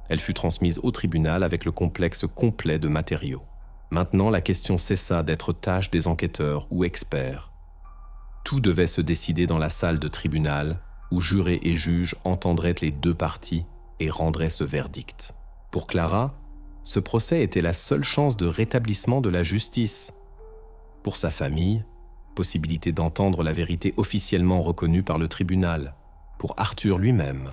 Elle fut transmise au tribunal avec le complexe complet de matériaux. Maintenant, la question cessa d'être tâche des enquêteurs ou experts. Tout devait se décider dans la salle de tribunal où jurés et juges entendraient les deux parties et rendraient ce verdict. Pour Clara, ce procès était la seule chance de rétablissement de la justice. Pour sa famille, possibilité d'entendre la vérité officiellement reconnue par le tribunal. Pour Arthur lui-même,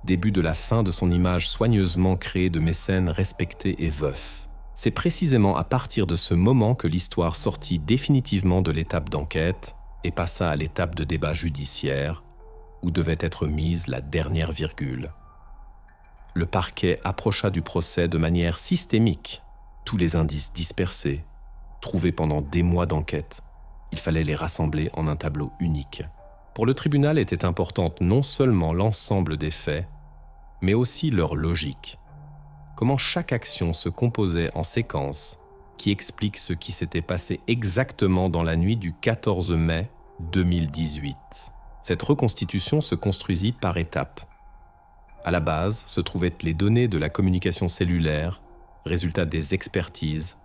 début de la fin de son image soigneusement créée de mécène respecté et veuf. C'est précisément à partir de ce moment que l'histoire sortit définitivement de l'étape d'enquête et passa à l'étape de débat judiciaire, où devait être mise la dernière virgule. Le parquet approcha du procès de manière systémique. Tous les indices dispersés, trouvés pendant des mois d'enquête, il fallait les rassembler en un tableau unique. Pour le tribunal était importante non seulement l'ensemble des faits, mais aussi leur logique. Comment chaque action se composait en séquence, qui explique ce qui s'était passé exactement dans la nuit du 14 mai 2018. Cette reconstitution se construisit par étapes. À la base se trouvaient les données de la communication cellulaire, résultats des expertises,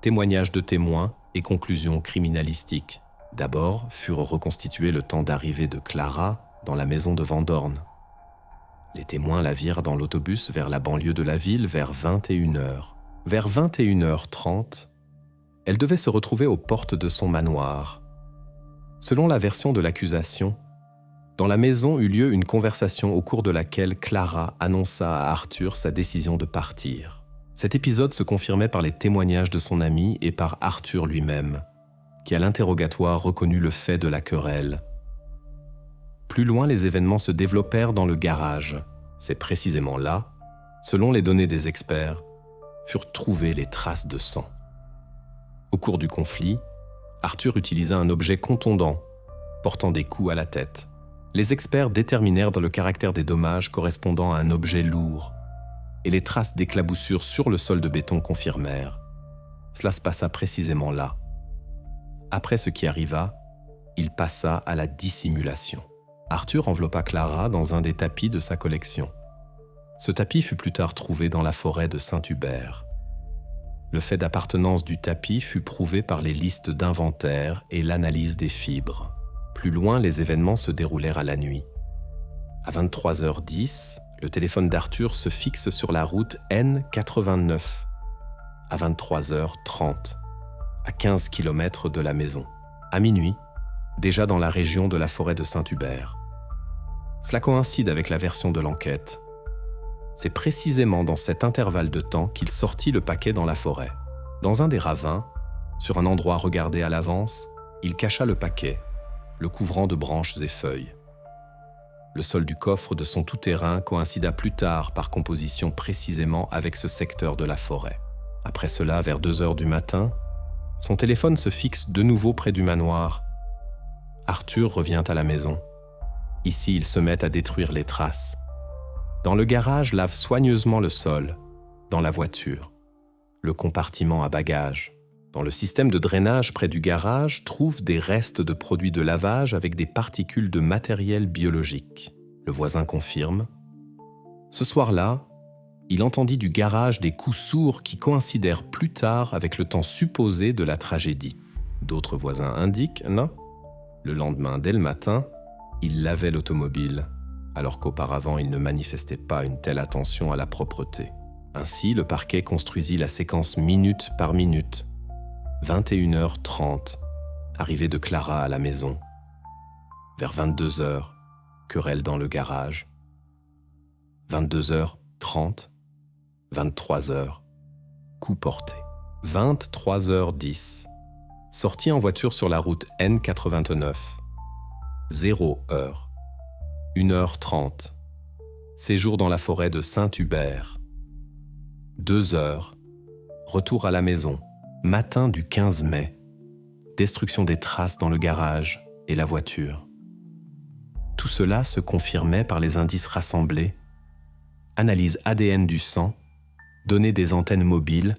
témoignages de témoins et conclusions criminalistiques. D'abord furent reconstitués le temps d'arrivée de Clara dans la maison de Van Dorn. Les témoins la virent dans l'autobus vers la banlieue de la ville vers 21h. Vers 21h30, elle devait se retrouver aux portes de son manoir. Selon la version de l'accusation, dans la maison eut lieu une conversation au cours de laquelle Clara annonça à Arthur sa décision de partir. Cet épisode se confirmait par les témoignages de son ami et par Arthur lui-même, qui à l'interrogatoire reconnut le fait de la querelle. Plus loin, les événements se développèrent dans le garage. C'est précisément là, selon les données des experts, furent trouvées les traces de sang. Au cours du conflit, Arthur utilisa un objet contondant, portant des coups à la tête. Les experts déterminèrent le caractère des dommages correspondant à un objet lourd, et les traces d'éclaboussures sur le sol de béton confirmèrent. Cela se passa précisément là. Après ce qui arriva, il passa à la dissimulation. Arthur enveloppa Clara dans un des tapis de sa collection. Ce tapis fut plus tard trouvé dans la forêt de Saint-Hubert. Le fait d'appartenance du tapis fut prouvé par les listes d'inventaire et l'analyse des fibres. Plus loin, les événements se déroulèrent à la nuit. À 23h10, le téléphone d'Arthur se fixe sur la route N89. À 23h30, à 15 km de la maison. À minuit, déjà dans la région de la forêt de Saint-Hubert. Cela coïncide avec la version de l'enquête. C'est précisément dans cet intervalle de temps qu'il sortit le paquet dans la forêt. Dans un des ravins, sur un endroit regardé à l'avance, il cacha le paquet, le couvrant de branches et feuilles. Le sol du coffre de son tout-terrain coïncida plus tard par composition précisément avec ce secteur de la forêt. Après cela, vers 2h du matin, son téléphone se fixe de nouveau près du manoir. Arthur revient à la maison. Ici, il se met à détruire les traces. Dans le garage, lave soigneusement le sol. Dans la voiture, le compartiment à bagages. Dans le système de drainage près du garage, trouve des restes de produits de lavage avec des particules de matériel biologique. Le voisin confirme. Ce soir-là, il entendit du garage des coups sourds qui coïncidèrent plus tard avec le temps supposé de la tragédie. D'autres voisins indiquent, non. Le lendemain, dès le matin, il lavait l'automobile, alors qu'auparavant il ne manifestait pas une telle attention à la propreté. Ainsi, le parquet construisit la séquence minute par minute, 21h30, arrivée de Clara à la maison. Vers 22h, querelle dans le garage. 22h30, 23h, coup porté. 23h10, sortie en voiture sur la route N89. 0h, 1h30, séjour dans la forêt de Saint-Hubert. 2h, retour à la maison. Matin du 15 mai, destruction des traces dans le garage et la voiture. Tout cela se confirmait par les indices rassemblés, analyse ADN du sang, données des antennes mobiles,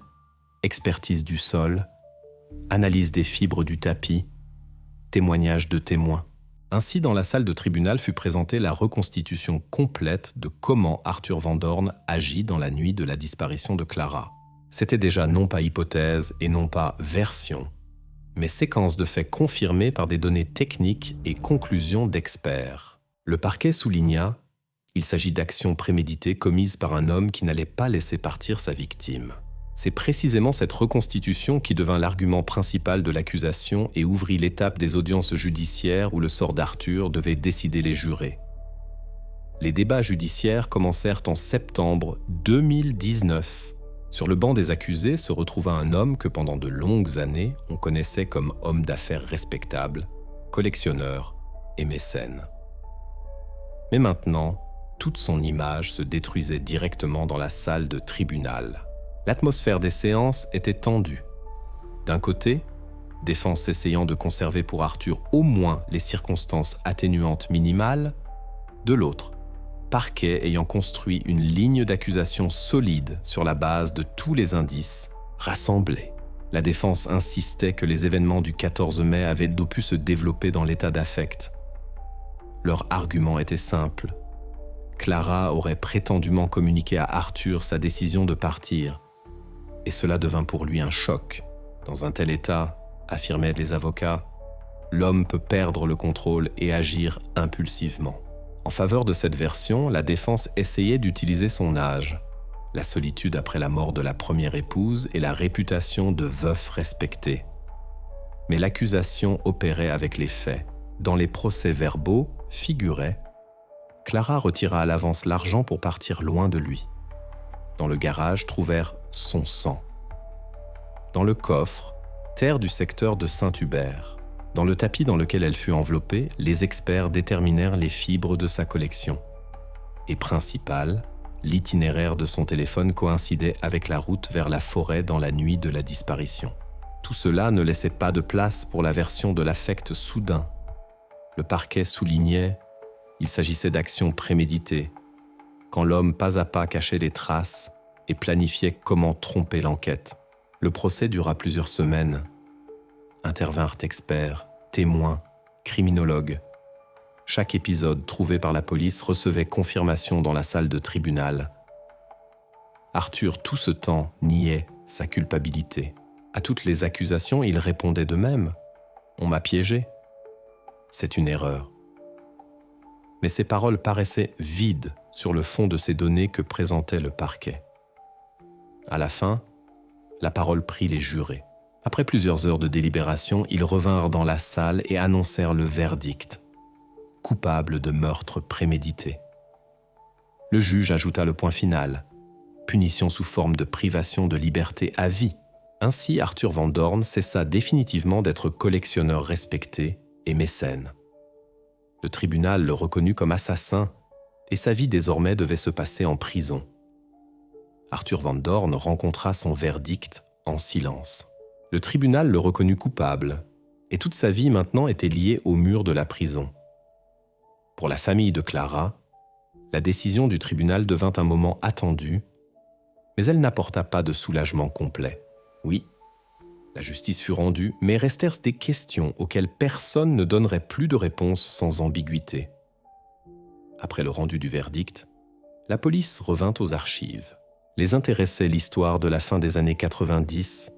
expertise du sol, analyse des fibres du tapis, témoignages de témoins. Ainsi, dans la salle de tribunal fut présentée la reconstitution complète de comment Arthur Van Doorn agit dans la nuit de la disparition de Clara. C'était déjà non pas hypothèse et non pas version, mais séquence de faits confirmés par des données techniques et conclusions d'experts. Le parquet souligna « Il s'agit d'actions préméditées commises par un homme qui n'allait pas laisser partir sa victime ». C'est précisément cette reconstitution qui devint l'argument principal de l'accusation et ouvrit l'étape des audiences judiciaires où le sort d'Arthur devait décider les jurés. Les débats judiciaires commencèrent en septembre 2019. Sur le banc des accusés se retrouva un homme que pendant de longues années on connaissait comme homme d'affaires respectable, collectionneur et mécène. Mais maintenant, toute son image se détruisait directement dans la salle de tribunal. L'atmosphère des séances était tendue. D'un côté, défense essayant de conserver pour Arthur au moins les circonstances atténuantes minimales. De l'autre, parquet ayant construit une ligne d'accusation solide sur la base de tous les indices rassemblés. La défense insistait que les événements du 14 mai avaient pu se développer dans l'état d'affect. Leur argument était simple. Clara aurait prétendument communiqué à Arthur sa décision de partir, et cela devint pour lui un choc. Dans un tel état, affirmaient les avocats, l'homme peut perdre le contrôle et agir impulsivement. En faveur de cette version, la défense essayait d'utiliser son âge, la solitude après la mort de la première épouse et la réputation de veuf respecté. Mais l'accusation opérait avec les faits. Dans les procès-verbaux figurait « Clara retira à l'avance l'argent pour partir loin de lui. Dans le garage trouvèrent son sang. Dans le coffre, terre du secteur de Saint-Hubert. Dans le tapis dans lequel elle fut enveloppée, les experts déterminèrent les fibres de sa collection. Et principal, l'itinéraire de son téléphone coïncidait avec la route vers la forêt dans la nuit de la disparition. Tout cela ne laissait pas de place pour la version de l'affect soudain. Le parquet soulignait « Il s'agissait d'actions préméditées », quand l'homme pas à pas cachait les traces et planifiait comment tromper l'enquête. Le procès dura plusieurs semaines. Intervinrent experts, témoins, criminologues. Chaque épisode trouvé par la police recevait confirmation dans la salle de tribunal. Arthur, tout ce temps, niait sa culpabilité. À toutes les accusations, il répondait de même. « On m'a piégé. C'est une erreur. » Mais ces paroles paraissaient vides sur le fond de ces données que présentait le parquet. À la fin, la parole prit les jurés. Après plusieurs heures de délibération, ils revinrent dans la salle et annoncèrent le verdict. Coupable de meurtre prémédité. Le juge ajouta le point final. Punition sous forme de privation de liberté à vie. Ainsi, Arthur Van Doorn cessa définitivement d'être collectionneur respecté et mécène. Le tribunal le reconnut comme assassin et sa vie désormais devait se passer en prison. Arthur Van Doorn rencontra son verdict en silence. Le tribunal le reconnut coupable et toute sa vie maintenant était liée au mur de la prison. Pour la famille de Clara, la décision du tribunal devint un moment attendu, mais elle n'apporta pas de soulagement complet. Oui, la justice fut rendue, mais restèrent des questions auxquelles personne ne donnerait plus de réponse sans ambiguïté. Après le rendu du verdict, la police revint aux archives. Les intéressait l'histoire de la fin des années 90,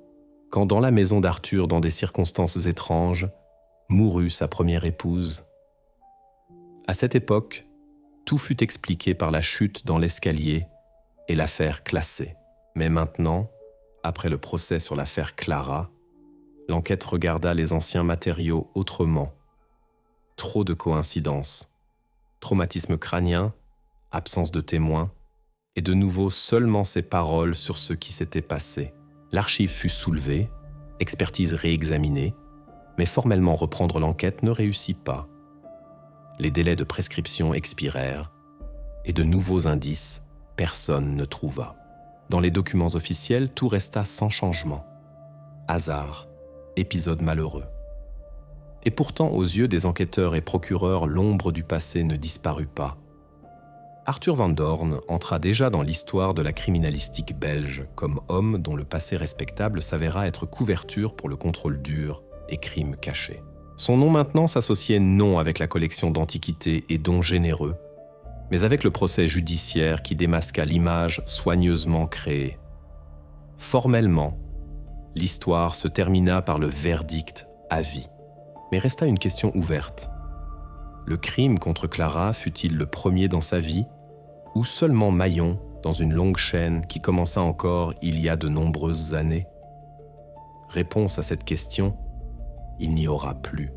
quand dans la maison d'Arthur, dans des circonstances étranges, mourut sa première épouse. À cette époque, tout fut expliqué par la chute dans l'escalier et l'affaire classée. Mais maintenant, après le procès sur l'affaire Clara, L'enquête regarda les anciens matériaux autrement. Trop de coïncidences. Traumatisme crânien, absence de témoins, et de nouveau seulement ses paroles sur ce qui s'était passé. L'archive fut soulevée, expertise réexaminée, mais formellement reprendre l'enquête ne réussit pas. Les délais de prescription expirèrent, et de nouveaux indices, personne ne trouva. Dans les documents officiels, tout resta sans changement. Hasard, épisode malheureux. Et pourtant, aux yeux des enquêteurs et procureurs, l'ombre du passé ne disparut pas. Arthur Van Doorn entra déjà dans l'histoire de la criminalistique belge comme homme dont le passé respectable s'avéra être couverture pour le contrôle dur et crimes cachés. Son nom maintenant s'associait non avec la collection d'antiquités et dons généreux, mais avec le procès judiciaire qui démasqua l'image soigneusement créée. Formellement, l'histoire se termina par le verdict à vie. Mais resta une question ouverte. Le crime contre Clara fut-il le premier dans sa vie, ou seulement maillon dans une longue chaîne qui commença encore il y a de nombreuses années? Réponse à cette question, il n'y aura plus.